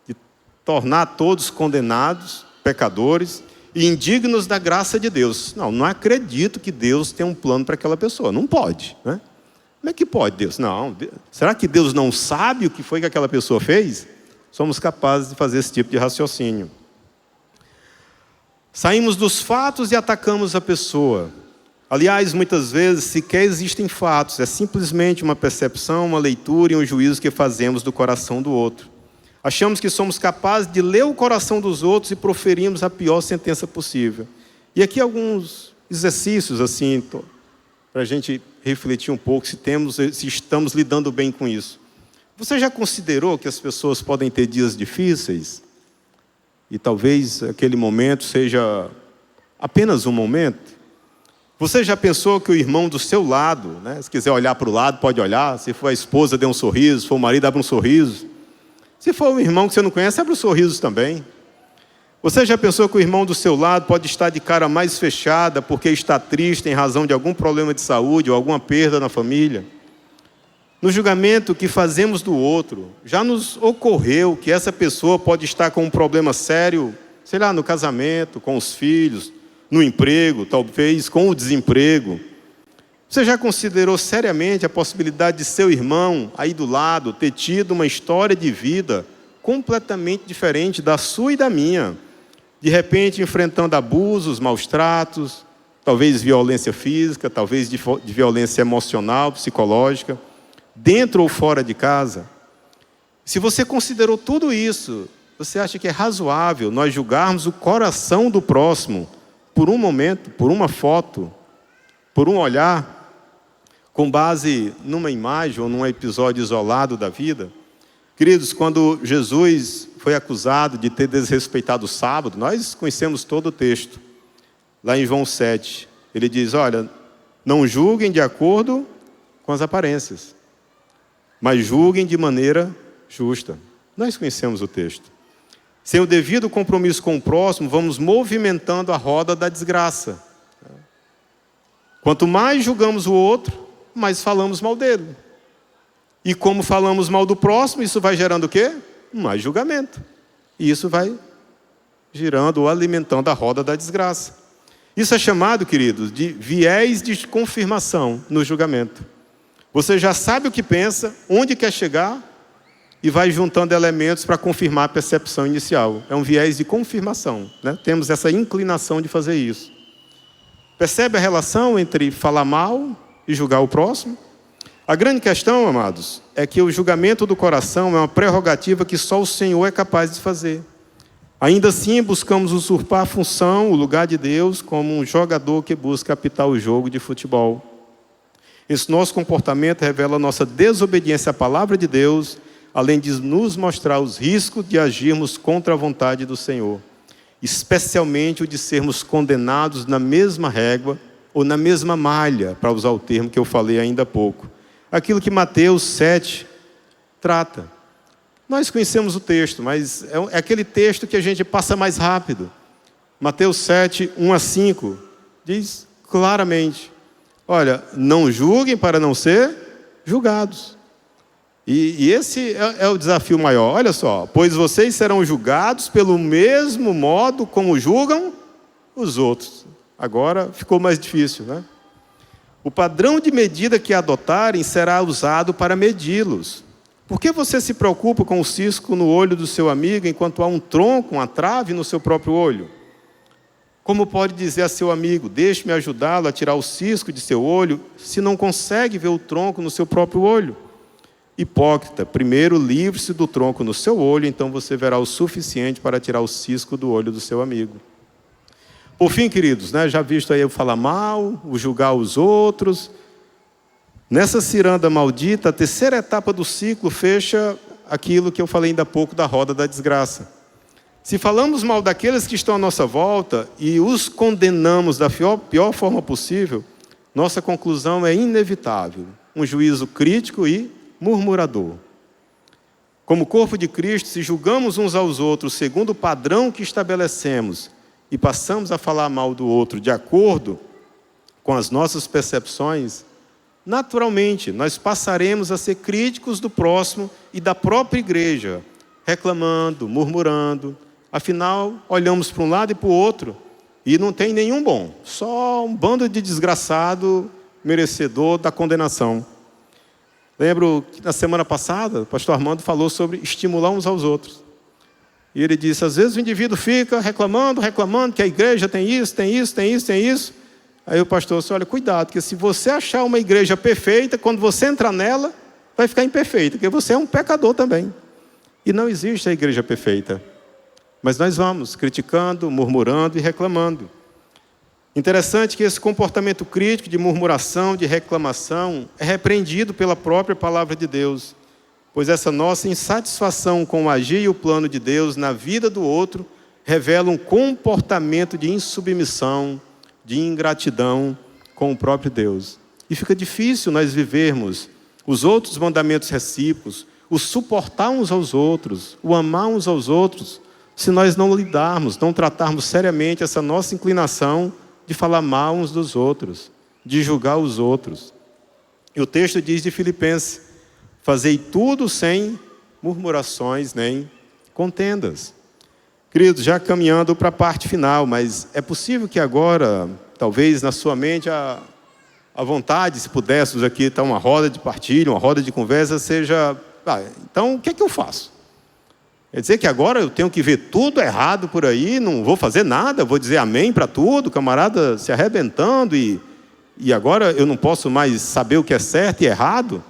de tornar todos condenados, pecadores e indignos da graça de Deus. Não acredito que Deus tem um plano para aquela pessoa. Não pode, né? Como é que pode Deus? Não, será que Deus não sabe o que foi que aquela pessoa fez? Somos capazes de fazer esse tipo de raciocínio. Saímos dos fatos e atacamos a pessoa. Aliás, muitas vezes sequer existem fatos, é simplesmente uma percepção, uma leitura e um juízo que fazemos do coração do outro. Achamos que somos capazes de ler o coração dos outros e proferimos a pior sentença possível. E aqui alguns exercícios assim, para a gente refletir um pouco se estamos lidando bem com isso. Você já considerou que as pessoas podem ter dias difíceis? E talvez aquele momento seja apenas um momento? Você já pensou que o irmão do seu lado, né, se quiser olhar para o lado, pode olhar. Se for a esposa, dê um sorriso. Se for o marido, abre um sorriso. Se for um irmão que você não conhece, abre os sorrisos também. Você já pensou que o irmão do seu lado pode estar de cara mais fechada porque está triste em razão de algum problema de saúde ou alguma perda na família? No julgamento que fazemos do outro, já nos ocorreu que essa pessoa pode estar com um problema sério, sei lá, no casamento, com os filhos, no emprego, talvez com o desemprego. Você já considerou seriamente a possibilidade de seu irmão, aí do lado, ter tido uma história de vida completamente diferente da sua e da minha? De repente enfrentando abusos, maus tratos, talvez violência física, talvez de violência emocional, psicológica, dentro ou fora de casa. Se você considerou tudo isso, você acha que é razoável nós julgarmos o coração do próximo por um momento, por uma foto, por um olhar, com base numa imagem ou num episódio isolado da vida? Queridos, quando Jesus foi acusado de ter desrespeitado o sábado, nós conhecemos todo o texto. Lá em João 7, ele diz, olha, não julguem de acordo com as aparências, mas julguem de maneira justa. Nós conhecemos o texto. Sem o devido compromisso com o próximo, vamos movimentando a roda da desgraça. Quanto mais julgamos o outro, mais falamos mal dele. E como falamos mal do próximo, isso vai gerando o quê? Mais julgamento. E isso vai girando ou alimentando a roda da desgraça. Isso é chamado, queridos, de viés de confirmação no julgamento. Você já sabe o que pensa, onde quer chegar, e vai juntando elementos para confirmar a percepção inicial. É um viés de confirmação, né? Temos essa inclinação de fazer isso. Percebe a relação entre falar mal e julgar o próximo? A grande questão, amados, é que o julgamento do coração é uma prerrogativa que só o Senhor é capaz de fazer. Ainda assim, buscamos usurpar a função, o lugar de Deus, como um jogador que busca apitar o jogo de futebol. Esse nosso comportamento revela a nossa desobediência à palavra de Deus, além de nos mostrar os riscos de agirmos contra a vontade do Senhor, especialmente o de sermos condenados na mesma régua ou na mesma malha, para usar o termo que eu falei ainda há pouco. Aquilo que Mateus 7 trata. Nós conhecemos o texto, mas é aquele texto que a gente passa mais rápido. Mateus 7, 1-5, diz claramente: olha, não julguem para não ser julgados. E esse é o desafio maior. Olha só, pois vocês serão julgados pelo mesmo modo como julgam os outros. Agora ficou mais difícil, né? O padrão de medida que adotarem será usado para medi-los. Por que você se preocupa com o cisco no olho do seu amigo, enquanto há um tronco, uma trave no seu próprio olho? Como pode dizer a seu amigo: deixe-me ajudá-lo a tirar o cisco de seu olho, se não consegue ver o tronco no seu próprio olho? Hipócrita, primeiro livre-se do tronco no seu olho, então você verá o suficiente para tirar o cisco do olho do seu amigo. Por fim, queridos, já visto aí eu falar mal, o julgar os outros. Nessa ciranda maldita, a terceira etapa do ciclo fecha aquilo que eu falei ainda há pouco da roda da desgraça. Se falamos mal daqueles que estão à nossa volta e os condenamos da pior forma possível, nossa conclusão é inevitável: um juízo crítico e murmurador. Como corpo de Cristo, se julgamos uns aos outros segundo o padrão que estabelecemos e passamos a falar mal do outro de acordo com as nossas percepções, naturalmente nós passaremos a ser críticos do próximo e da própria igreja, reclamando, murmurando. Afinal, olhamos para um lado e para o outro e não tem nenhum bom, só um bando de desgraçado merecedor da condenação. Lembro que na semana passada o pastor Armando falou sobre estimular uns aos outros. E ele disse: às vezes o indivíduo fica reclamando que a igreja tem isso. Aí o pastor disse: olha, cuidado, porque se você achar uma igreja perfeita, quando você entrar nela, vai ficar imperfeita, porque você é um pecador também. E não existe a igreja perfeita. Mas nós vamos criticando, murmurando e reclamando. Interessante que esse comportamento crítico de murmuração, de reclamação, é repreendido pela própria palavra de Deus. Pois essa nossa insatisfação com o agir e o plano de Deus na vida do outro revela um comportamento de insubmissão, de ingratidão com o próprio Deus. E fica difícil nós vivermos os outros mandamentos recíprocos, o suportar uns aos outros, o amar uns aos outros, se nós não lidarmos, não tratarmos seriamente essa nossa inclinação de falar mal uns dos outros, de julgar os outros. E o texto diz de Filipenses: fazei tudo sem murmurações nem contendas. Queridos, já caminhando para a parte final, mas é possível que agora, talvez na sua mente, a vontade, se pudéssemos aqui estar uma roda de partilha, uma roda de conversa, seja: então o que é que eu faço? Quer dizer que agora eu tenho que ver tudo errado por aí, não vou fazer nada, vou dizer amém para tudo, camarada se arrebentando, e agora eu não posso mais saber o que é certo e errado?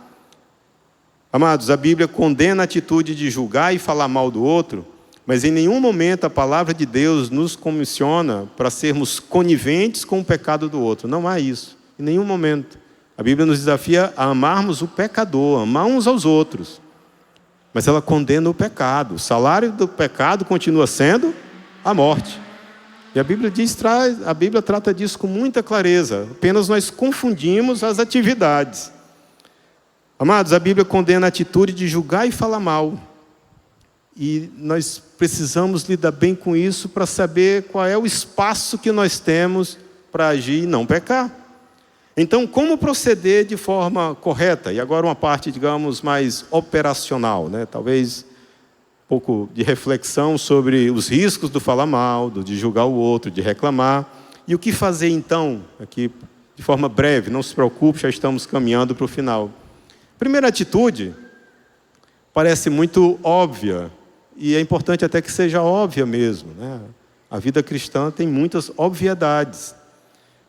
Amados, a Bíblia condena a atitude de julgar e falar mal do outro, mas em nenhum momento a palavra de Deus nos comissiona para sermos coniventes com o pecado do outro. Não há isso, em nenhum momento. A Bíblia nos desafia a amarmos o pecador, amar uns aos outros. Mas ela condena o pecado. O salário do pecado continua sendo a morte. E a Bíblia trata disso com muita clareza. Apenas nós confundimos as atividades. Amados, a Bíblia condena a atitude de julgar e falar mal. E nós precisamos lidar bem com isso para saber qual é o espaço que nós temos para agir e não pecar. Então, como proceder de forma correta? E agora uma parte, digamos, mais operacional, talvez um pouco de reflexão sobre os riscos do falar mal, de julgar o outro, de reclamar. E o que fazer então? Aqui, de forma breve, não se preocupe, já estamos caminhando para o final. Primeira atitude, parece muito óbvia, e é importante até que seja óbvia mesmo, A vida cristã tem muitas obviedades.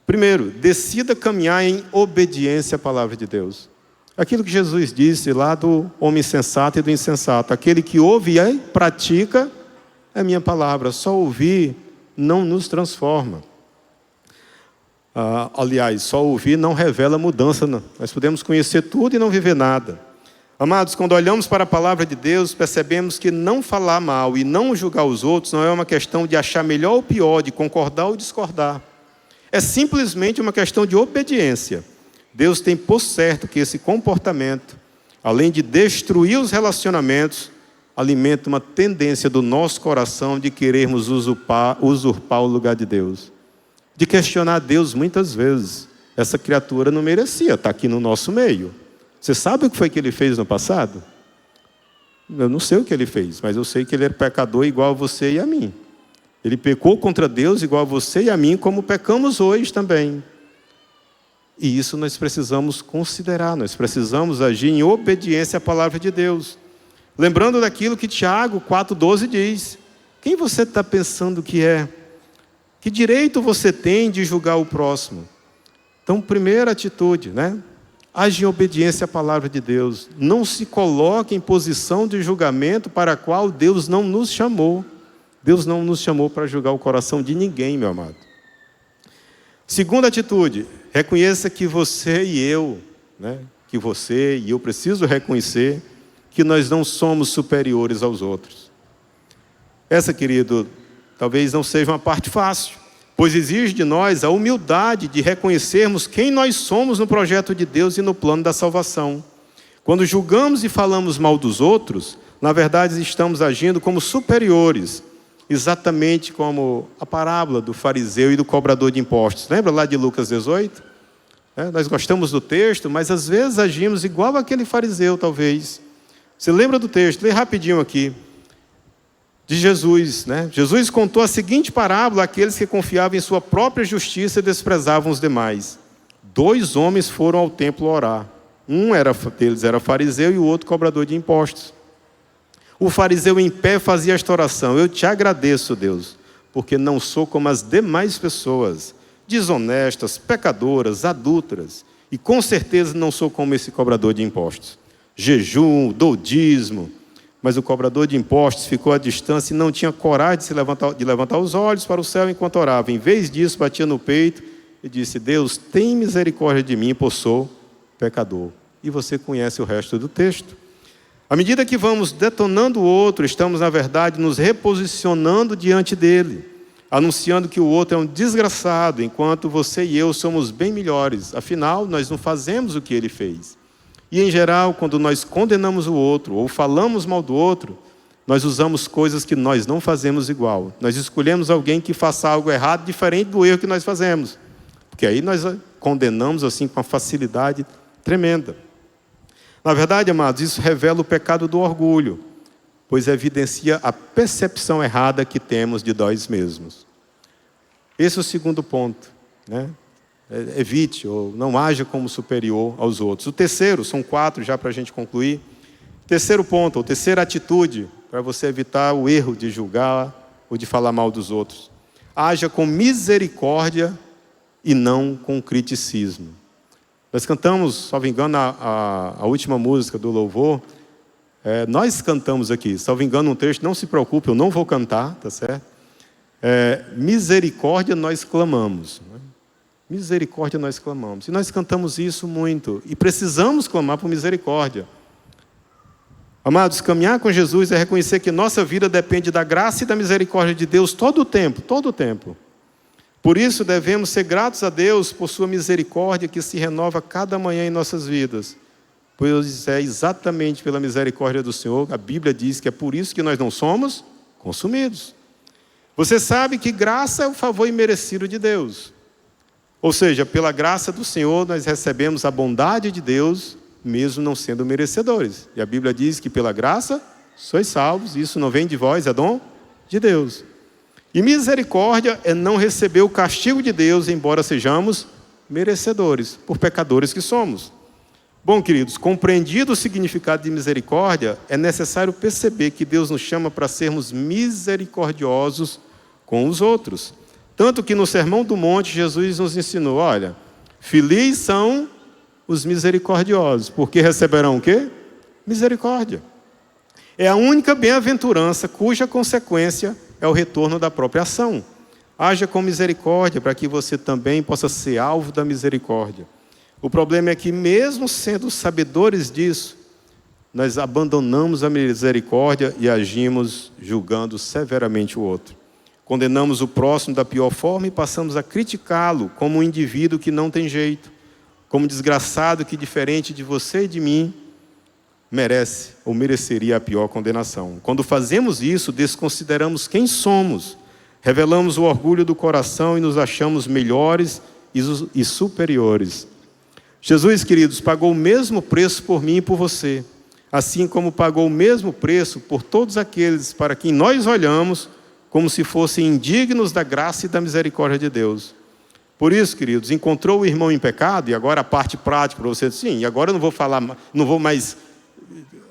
Primeiro, decida caminhar em obediência à palavra de Deus. Aquilo que Jesus disse lá do homem sensato e do insensato. Aquele que ouve e pratica é minha palavra. Só ouvir não nos transforma. Aliás, só ouvir não revela mudança. Não. Nós podemos conhecer tudo e não viver nada. Amados, quando olhamos para a palavra de Deus, percebemos que não falar mal e não julgar os outros não é uma questão de achar melhor ou pior, de concordar ou discordar. É simplesmente uma questão de obediência. Deus tem por certo que esse comportamento, além de destruir os relacionamentos, alimenta uma tendência do nosso coração de querermos usurpar o lugar de Deus. De questionar Deus muitas vezes. Essa criatura não merecia estar aqui no nosso meio. Você sabe o que foi que ele fez no passado? Eu não sei o que ele fez, mas eu sei que ele era pecador igual a você e a mim. Ele pecou contra Deus igual a você e a mim, como pecamos hoje também. E isso nós precisamos considerar, nós precisamos agir em obediência à palavra de Deus. Lembrando daquilo que Tiago 4,12 diz: quem você está pensando que é? Que direito você tem de julgar o próximo? Então, primeira atitude, age em obediência à palavra de Deus. Não se coloque em posição de julgamento para a qual Deus não nos chamou. Deus não nos chamou para julgar o coração de ninguém, meu amado. Segunda atitude, reconheça que você e eu, que você e eu preciso reconhecer que nós não somos superiores aos outros. Essa, querido, talvez não seja uma parte fácil, pois exige de nós a humildade de reconhecermos quem nós somos no projeto de Deus e no plano da salvação. Quando julgamos e falamos mal dos outros, na verdade estamos agindo como superiores, exatamente como a parábola do fariseu e do cobrador de impostos. Lembra lá de Lucas 18? Nós gostamos do texto, mas às vezes agimos igual aquele fariseu, talvez. Você lembra do texto? Lê rapidinho aqui. De Jesus, Jesus contou a seguinte parábola àqueles que confiavam em sua própria justiça e desprezavam os demais. 2 homens foram ao templo orar. Um deles era fariseu e o outro cobrador de impostos. O fariseu em pé fazia esta oração: eu te agradeço, Deus, porque não sou como as demais pessoas, desonestas, pecadoras, adúlteras, e com certeza não sou como esse cobrador de impostos. Jejum, dou dízimo. Mas o cobrador de impostos ficou à distância e não tinha coragem de levantar os olhos para o céu enquanto orava. Em vez disso, batia no peito e disse: Deus, tem misericórdia de mim, pois sou pecador. E você conhece o resto do texto. À medida que vamos detonando o outro, estamos, na verdade, nos reposicionando diante dele, anunciando que o outro é um desgraçado, enquanto você e eu somos bem melhores. Afinal, nós não fazemos o que ele fez. E, em geral, quando nós condenamos o outro ou falamos mal do outro, nós usamos coisas que nós não fazemos igual. Nós escolhemos alguém que faça algo errado, diferente do erro que nós fazemos. Porque aí nós condenamos assim com uma facilidade tremenda. Na verdade, amados, isso revela o pecado do orgulho, pois evidencia a percepção errada que temos de nós mesmos. Esse é o segundo ponto, Evite ou não haja como superior aos outros. O terceiro, são 4 já para a gente concluir. Terceiro ponto, ou terceira atitude, para você evitar o erro de julgar ou de falar mal dos outros. Haja com misericórdia e não com criticismo. Nós cantamos, salvo engano, a última música do louvor. Nós cantamos aqui, salvo engano, um trecho, não se preocupe, eu não vou cantar, tá certo? Misericórdia nós clamamos. Misericórdia nós clamamos. E nós cantamos isso muito. E precisamos clamar por misericórdia. Amados, caminhar com Jesus é reconhecer que nossa vida depende da graça e da misericórdia de Deus todo o tempo, todo o tempo. Por isso devemos ser gratos a Deus por sua misericórdia que se renova cada manhã em nossas vidas. Pois é exatamente pela misericórdia do Senhor, a Bíblia diz que é por isso que nós não somos consumidos. Você sabe que graça é o favor imerecido de Deus. Ou seja, pela graça do Senhor nós recebemos a bondade de Deus, mesmo não sendo merecedores. E a Bíblia diz que pela graça sois salvos, isso não vem de vós, é dom de Deus. E misericórdia é não receber o castigo de Deus, embora sejamos merecedores, por pecadores que somos. Bom, queridos, compreendido o significado de misericórdia, é necessário perceber que Deus nos chama para sermos misericordiosos com os outros. Tanto que no Sermão do Monte, Jesus nos ensinou, olha, felizes são os misericordiosos, porque receberão o quê? Misericórdia. É a única bem-aventurança cuja consequência é o retorno da própria ação. Haja com misericórdia, para que você também possa ser alvo da misericórdia. O problema é que, mesmo sendo sabedores disso, nós abandonamos a misericórdia e agimos julgando severamente o outro. Condenamos o próximo da pior forma e passamos a criticá-lo como um indivíduo que não tem jeito, como um desgraçado que, diferente de você e de mim, merece ou mereceria a pior condenação. Quando fazemos isso, desconsideramos quem somos, revelamos o orgulho do coração e nos achamos melhores e superiores. Jesus, queridos, pagou o mesmo preço por mim e por você, assim como pagou o mesmo preço por todos aqueles para quem nós olhamos como se fossem indignos da graça e da misericórdia de Deus. Por isso, queridos, encontrou o irmão em pecado, e agora a parte prática para você, sim, e agora eu não vou mais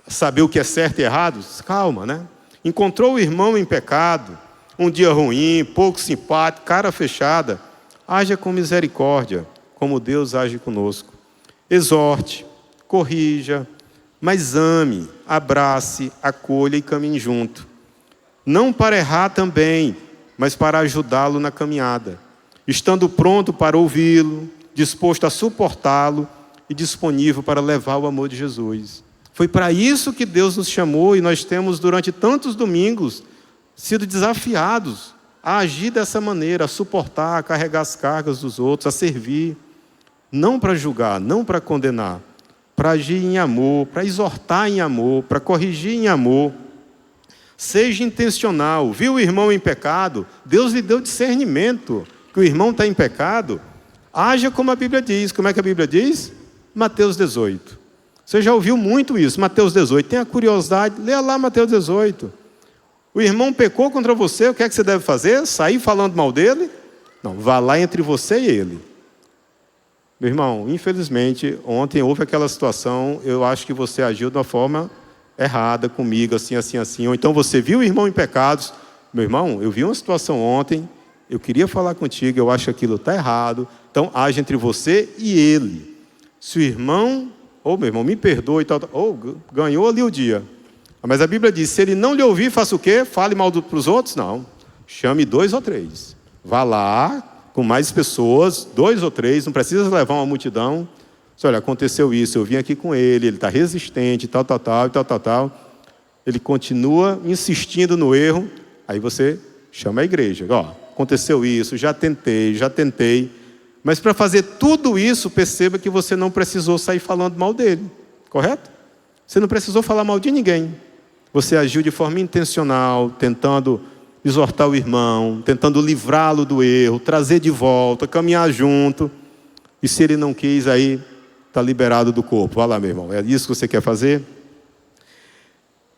saber o que é certo e errado. Calma, né? Encontrou o irmão em pecado, um dia ruim, pouco simpático, cara fechada, haja com misericórdia, como Deus age conosco. Exorte, corrija, mas ame, abrace, acolha e caminhe junto. Não para errar também, mas para ajudá-lo na caminhada, estando pronto para ouvi-lo, disposto a suportá-lo e disponível para levar o amor de Jesus. Foi para isso que Deus nos chamou, e nós temos durante tantos domingos sido desafiados a agir dessa maneira, a suportar, a carregar as cargas dos outros, a servir, não para julgar, não para condenar, para agir em amor, para exortar em amor, para corrigir em amor. Seja intencional. Viu o irmão em pecado? Deus lhe deu discernimento que o irmão está em pecado. Haja como a Bíblia diz. Como é que a Bíblia diz? Mateus 18. Você já ouviu muito isso, Mateus 18. Tenha curiosidade, leia lá Mateus 18. O irmão pecou contra você, o que é que você deve fazer? Sair falando mal dele? Não, vá lá entre você e ele. Meu irmão, infelizmente, ontem houve aquela situação, eu acho que você agiu de uma forma errada comigo, assim, assim, assim. Ou então você viu o irmão em pecados. Meu irmão, eu vi uma situação ontem, eu queria falar contigo, eu acho que aquilo está errado. Então, age entre você e ele. Se o irmão, meu irmão, me perdoe e tal, ganhou ali o dia. Mas a Bíblia diz, se ele não lhe ouvir, faça o quê? Fale mal para os outros? Não. Chame 2 ou 3. Vá lá com mais pessoas, 2 ou 3, não precisa levar uma multidão. Olha, aconteceu isso, eu vim aqui com ele está resistente, tal. Ele continua insistindo no erro, aí você chama a igreja. Aconteceu isso, já tentei. Mas para fazer tudo isso, perceba que você não precisou sair falando mal dele, correto? Você não precisou falar mal de ninguém. Você agiu de forma intencional, tentando exortar o irmão, tentando livrá-lo do erro, trazer de volta, caminhar junto. E se ele não quis, aí está liberado do corpo. Vai lá, meu irmão, é isso que você quer fazer?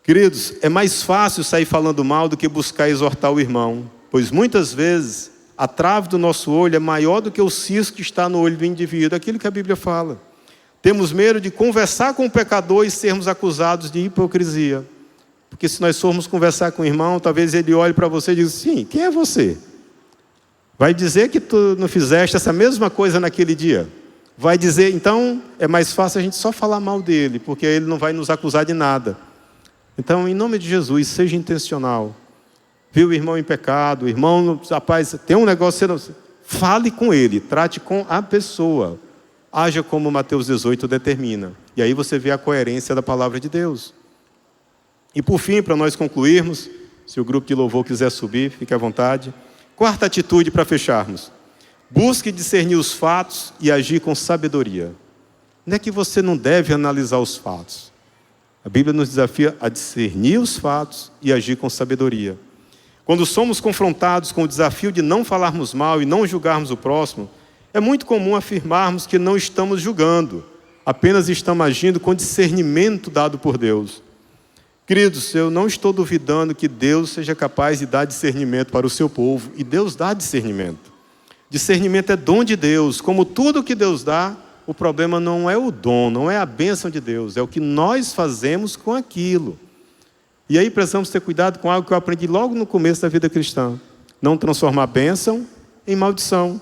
Queridos, é mais fácil sair falando mal do que buscar exortar o irmão, pois muitas vezes a trave do nosso olho é maior do que o cisco que está no olho do indivíduo, aquilo que a Bíblia fala. Temos medo de conversar com o pecador e sermos acusados de hipocrisia. Porque se nós formos conversar com o irmão, talvez ele olhe para você e diga, sim, quem é você? Vai dizer que tu não fizeste essa mesma coisa naquele dia? Vai dizer, então é mais fácil a gente só falar mal dele, porque ele não vai nos acusar de nada. Então, em nome de Jesus, seja intencional. Viu o irmão em pecado, irmão, rapaz, tem um negócio, fale com ele, trate com a pessoa. Haja como Mateus 18 determina. E aí você vê a coerência da palavra de Deus. E por fim, para nós concluirmos, se o grupo de louvor quiser subir, fique à vontade. Quarta atitude para fecharmos. Busque discernir os fatos e agir com sabedoria. Não é que você não deve analisar os fatos. A Bíblia nos desafia a discernir os fatos e agir com sabedoria. Quando somos confrontados com o desafio de não falarmos mal e não julgarmos o próximo, é muito comum afirmarmos que não estamos julgando, apenas estamos agindo com discernimento dado por Deus. Queridos, eu não estou duvidando que Deus seja capaz de dar discernimento para o seu povo, e Deus dá discernimento. Discernimento é dom de Deus. Como tudo que Deus dá, o problema não é o dom, não é a bênção de Deus, é o que nós fazemos com aquilo. E aí precisamos ter cuidado com algo que eu aprendi logo no começo da vida cristã. Não transformar bênção em maldição.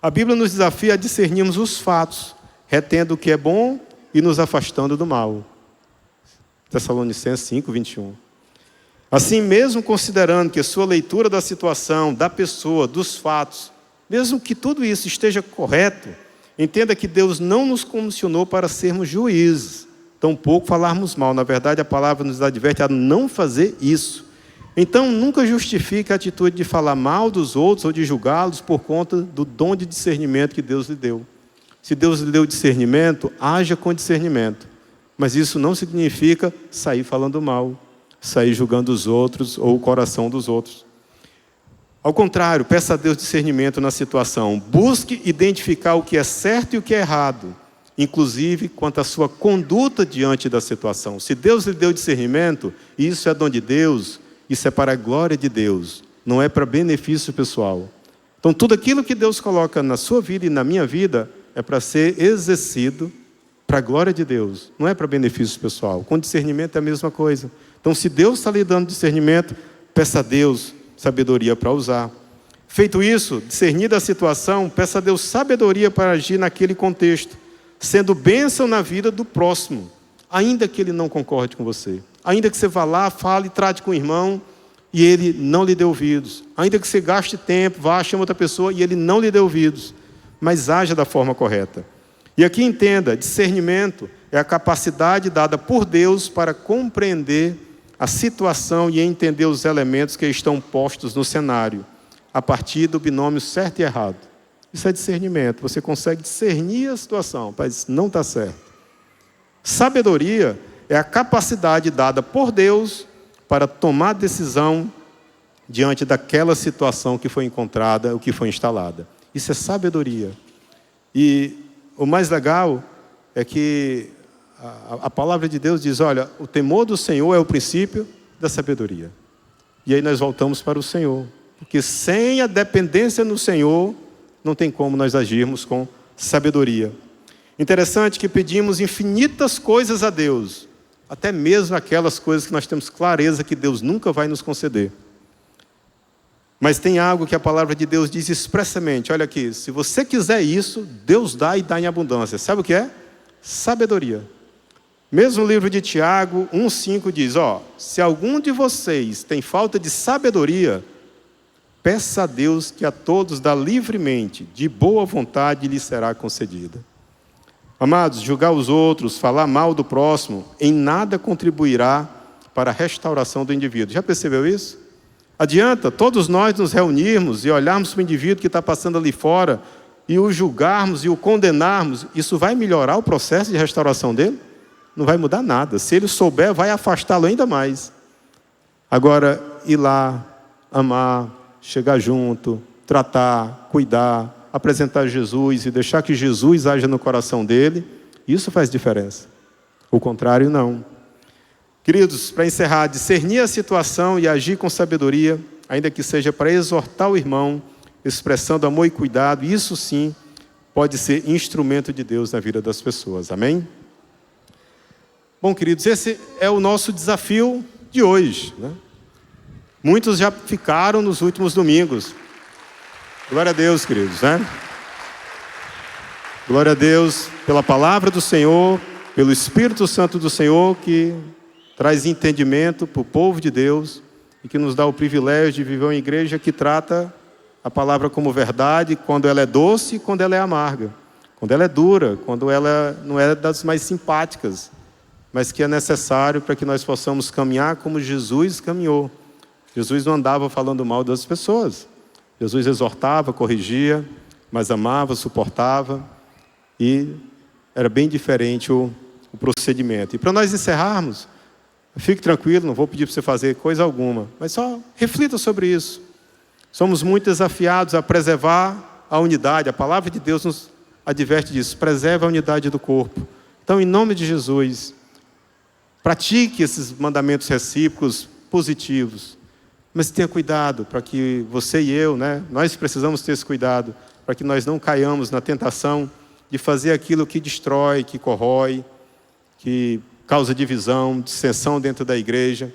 A Bíblia nos desafia a discernirmos os fatos, retendo o que é bom e nos afastando do mal. Tessalonicenses 5, 21. Assim, mesmo considerando que a sua leitura da situação, da pessoa, dos fatos, mesmo que tudo isso esteja correto, entenda que Deus não nos comissionou para sermos juízes, tampouco falarmos mal. Na verdade, a palavra nos adverte a não fazer isso. Então, nunca justifique a atitude de falar mal dos outros ou de julgá-los por conta do dom de discernimento que Deus lhe deu. Se Deus lhe deu discernimento, haja com discernimento. Mas isso não significa sair falando mal, sair julgando os outros ou o coração dos outros. Ao contrário, peça a Deus discernimento na situação. Busque identificar o que é certo e o que é errado, inclusive quanto à sua conduta diante da situação. Se Deus lhe deu discernimento, isso é dom de Deus, isso é para a glória de Deus, não é para benefício pessoal. Então, tudo aquilo que Deus coloca na sua vida e na minha vida é para ser exercido para a glória de Deus, não é para benefício pessoal. Com discernimento é a mesma coisa. Então, se Deus está lhe dando discernimento, peça a Deus sabedoria para usar. Feito isso, discernida a situação, peça a Deus sabedoria para agir naquele contexto, sendo bênção na vida do próximo, ainda que ele não concorde com você. Ainda que você vá lá, fale, trate com o irmão e ele não lhe dê ouvidos. Ainda que você gaste tempo, vá, chame outra pessoa e ele não lhe dê ouvidos. Mas haja da forma correta. E aqui entenda, discernimento é a capacidade dada por Deus para compreender a situação e entender os elementos que estão postos no cenário, a partir do binômio certo e errado. Isso é discernimento. Você consegue discernir a situação, mas não está certo. Sabedoria é a capacidade dada por Deus para tomar decisão diante daquela situação que foi encontrada, ou que foi instalada. Isso é sabedoria. E o mais legal é que a palavra de Deus diz, olha, o temor do Senhor é o princípio da sabedoria. E aí nós voltamos para o Senhor. Porque sem a dependência no Senhor, não tem como nós agirmos com sabedoria. Interessante que pedimos infinitas coisas a Deus, até mesmo aquelas coisas que nós temos clareza que Deus nunca vai nos conceder. Mas tem algo que a palavra de Deus diz expressamente, olha aqui, se você quiser isso, Deus dá e dá em abundância. Sabe o que é? Sabedoria. Mesmo o livro de Tiago 1,5 diz, se algum de vocês tem falta de sabedoria, peça a Deus que a todos dá livremente, de boa vontade lhe será concedida. Amados, julgar os outros, falar mal do próximo, em nada contribuirá para a restauração do indivíduo. Já percebeu isso? Adianta todos nós nos reunirmos e olharmos para o indivíduo que está passando ali fora e o julgarmos e o condenarmos, isso vai melhorar o processo de restauração dele? Não vai mudar nada. Se ele souber, vai afastá-lo ainda mais. Agora, ir lá, amar, chegar junto, tratar, cuidar, apresentar Jesus e deixar que Jesus haja no coração dele, isso faz diferença. O contrário, não. Queridos, para encerrar, discernir a situação e agir com sabedoria, ainda que seja para exortar o irmão, expressando amor e cuidado, isso sim pode ser instrumento de Deus na vida das pessoas. Amém? Bom, queridos, esse é o nosso desafio de hoje, né? Muitos já ficaram nos últimos domingos. Glória a Deus, queridos, né? Glória a Deus pela palavra do Senhor, pelo Espírito Santo do Senhor, que traz entendimento para o povo de Deus e que nos dá o privilégio de viver uma igreja que trata a palavra como verdade, quando ela é doce e quando ela é amarga. Quando ela é dura, quando ela não é das mais simpáticas, mas que é necessário para que nós possamos caminhar como Jesus caminhou. Jesus não andava falando mal das pessoas. Jesus exortava, corrigia, mas amava, suportava, e era bem diferente o procedimento. E para nós encerrarmos, fique tranquilo, não vou pedir para você fazer coisa alguma, mas só reflita sobre isso. Somos muito desafiados a preservar a unidade. A palavra de Deus nos adverte disso, preserva a unidade do corpo. Então, em nome de Jesus, pratique esses mandamentos recíprocos positivos. Mas tenha cuidado para que você e eu, né? Nós precisamos ter esse cuidado para que nós não caiamos na tentação de fazer aquilo que destrói, que corrói, que causa divisão, dissensão dentro da igreja.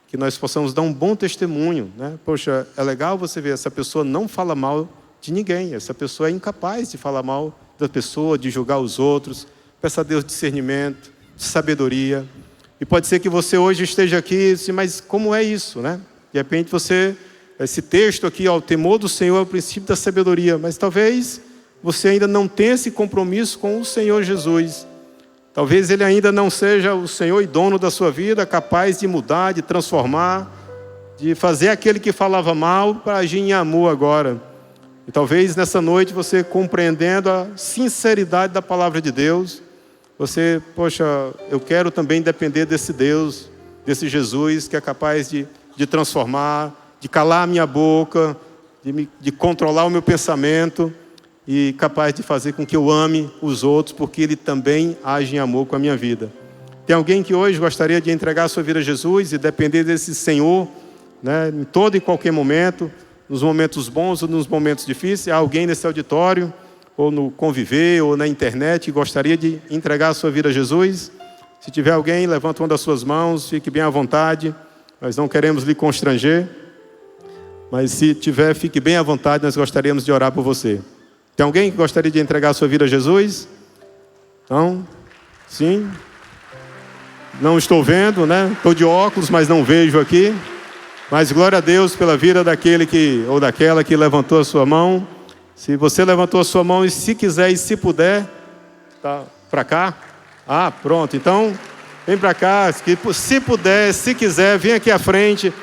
que nós possamos dar um bom testemunho, né? Poxa, é legal você ver, essa pessoa não fala mal de ninguém, essa pessoa é incapaz de falar mal da pessoa, de julgar os outros. Peça a Deus discernimento, sabedoria. E pode ser que você hoje esteja aqui, mas como é isso, né? De repente esse texto aqui, ó, o temor do Senhor é o princípio da sabedoria, mas talvez você ainda não tenha esse compromisso com o Senhor Jesus. Talvez Ele ainda não seja o Senhor e dono da sua vida, capaz de mudar, de transformar, de fazer aquele que falava mal para agir em amor agora. E talvez nessa noite você, compreendendo a sinceridade da palavra de Deus, você, poxa, eu quero também depender desse Deus, desse Jesus que é capaz de transformar, de calar a minha boca, de controlar o meu pensamento e capaz de fazer com que eu ame os outros, porque Ele também age em amor com a minha vida. Tem alguém que hoje gostaria de entregar a sua vida a Jesus e depender desse Senhor, né, em todo e qualquer momento, nos momentos bons ou nos momentos difíceis? Há alguém nesse auditório, ou no conviver, ou na internet, que gostaria de entregar a sua vida a Jesus? Se tiver alguém, levanta uma das suas mãos, fique bem à vontade. Nós não queremos lhe constranger, mas se tiver, fique bem à vontade, nós gostaríamos de orar por você. Tem alguém que gostaria de entregar a sua vida a Jesus? Não? Sim? Não estou vendo, né? Estou de óculos, mas não vejo aqui. Mas glória a Deus pela vida daquele ou daquela que levantou a sua mão. Se você levantou a sua mão e se quiser e se puder, tá para cá? Ah, pronto. Então, vem para cá. Se puder, se quiser, vem aqui à frente.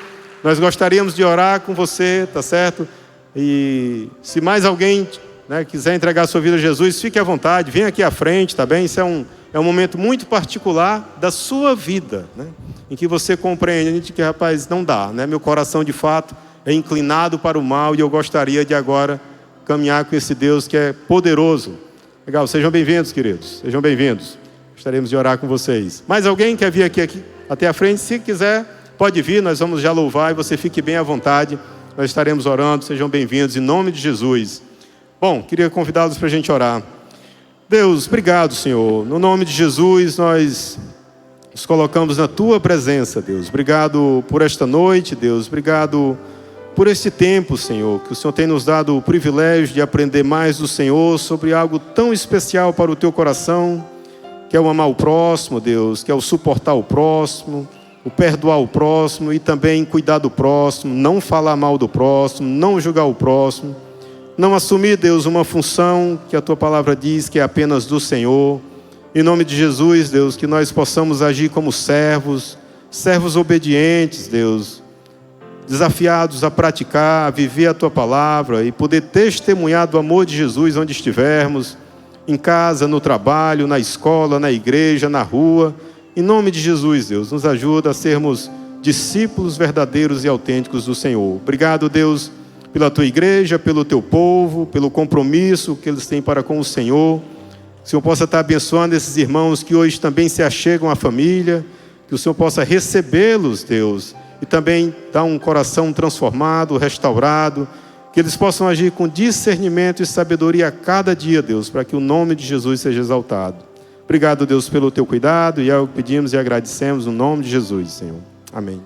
Nós gostaríamos de orar com você, tá certo? E se mais alguém, né, quiser entregar a sua vida a Jesus, fique à vontade, vem aqui à frente, tá bem? Isso é um momento muito particular da sua vida, né? Em que você compreende que, rapaz, não dá, né? Meu coração, de fato, é inclinado para o mal e eu gostaria de agora caminhar com esse Deus que é poderoso. Legal, sejam bem-vindos, queridos, sejam bem-vindos. Gostaríamos de orar com vocês. Mais alguém quer vir aqui até a frente? Se quiser, pode vir, nós vamos já louvar e você fique bem à vontade. Nós estaremos orando, sejam bem-vindos, em nome de Jesus. Bom, queria convidá-los para a gente orar. Deus, obrigado, Senhor. No nome de Jesus, nós nos colocamos na Tua presença, Deus. Obrigado por esta noite, Deus. Obrigado por este tempo, Senhor, que o Senhor tem nos dado o privilégio de aprender mais do Senhor sobre algo tão especial para o Teu coração, que é o amar o próximo, Deus, que é o suportar o próximo, o perdoar o próximo e também cuidar do próximo, não falar mal do próximo, não julgar o próximo. Não assumir, Deus, uma função que a Tua palavra diz que é apenas do Senhor. Em nome de Jesus, Deus, que nós possamos agir como servos obedientes, Deus, desafiados a praticar, a viver a Tua palavra e poder testemunhar do amor de Jesus onde estivermos, em casa, no trabalho, na escola, na igreja, na rua. Em nome de Jesus, Deus, nos ajuda a sermos discípulos verdadeiros e autênticos do Senhor. Obrigado, Deus, pela Tua igreja, pelo Teu povo, pelo compromisso que eles têm para com o Senhor. Que o Senhor possa estar abençoando esses irmãos que hoje também se achegam à família. Que o Senhor possa recebê-los, Deus, e também dar um coração transformado, restaurado. Que eles possam agir com discernimento e sabedoria a cada dia, Deus, para que o nome de Jesus seja exaltado. Obrigado, Deus, pelo Teu cuidado, e é o que pedimos e agradecemos no nome de Jesus, Senhor. Amém.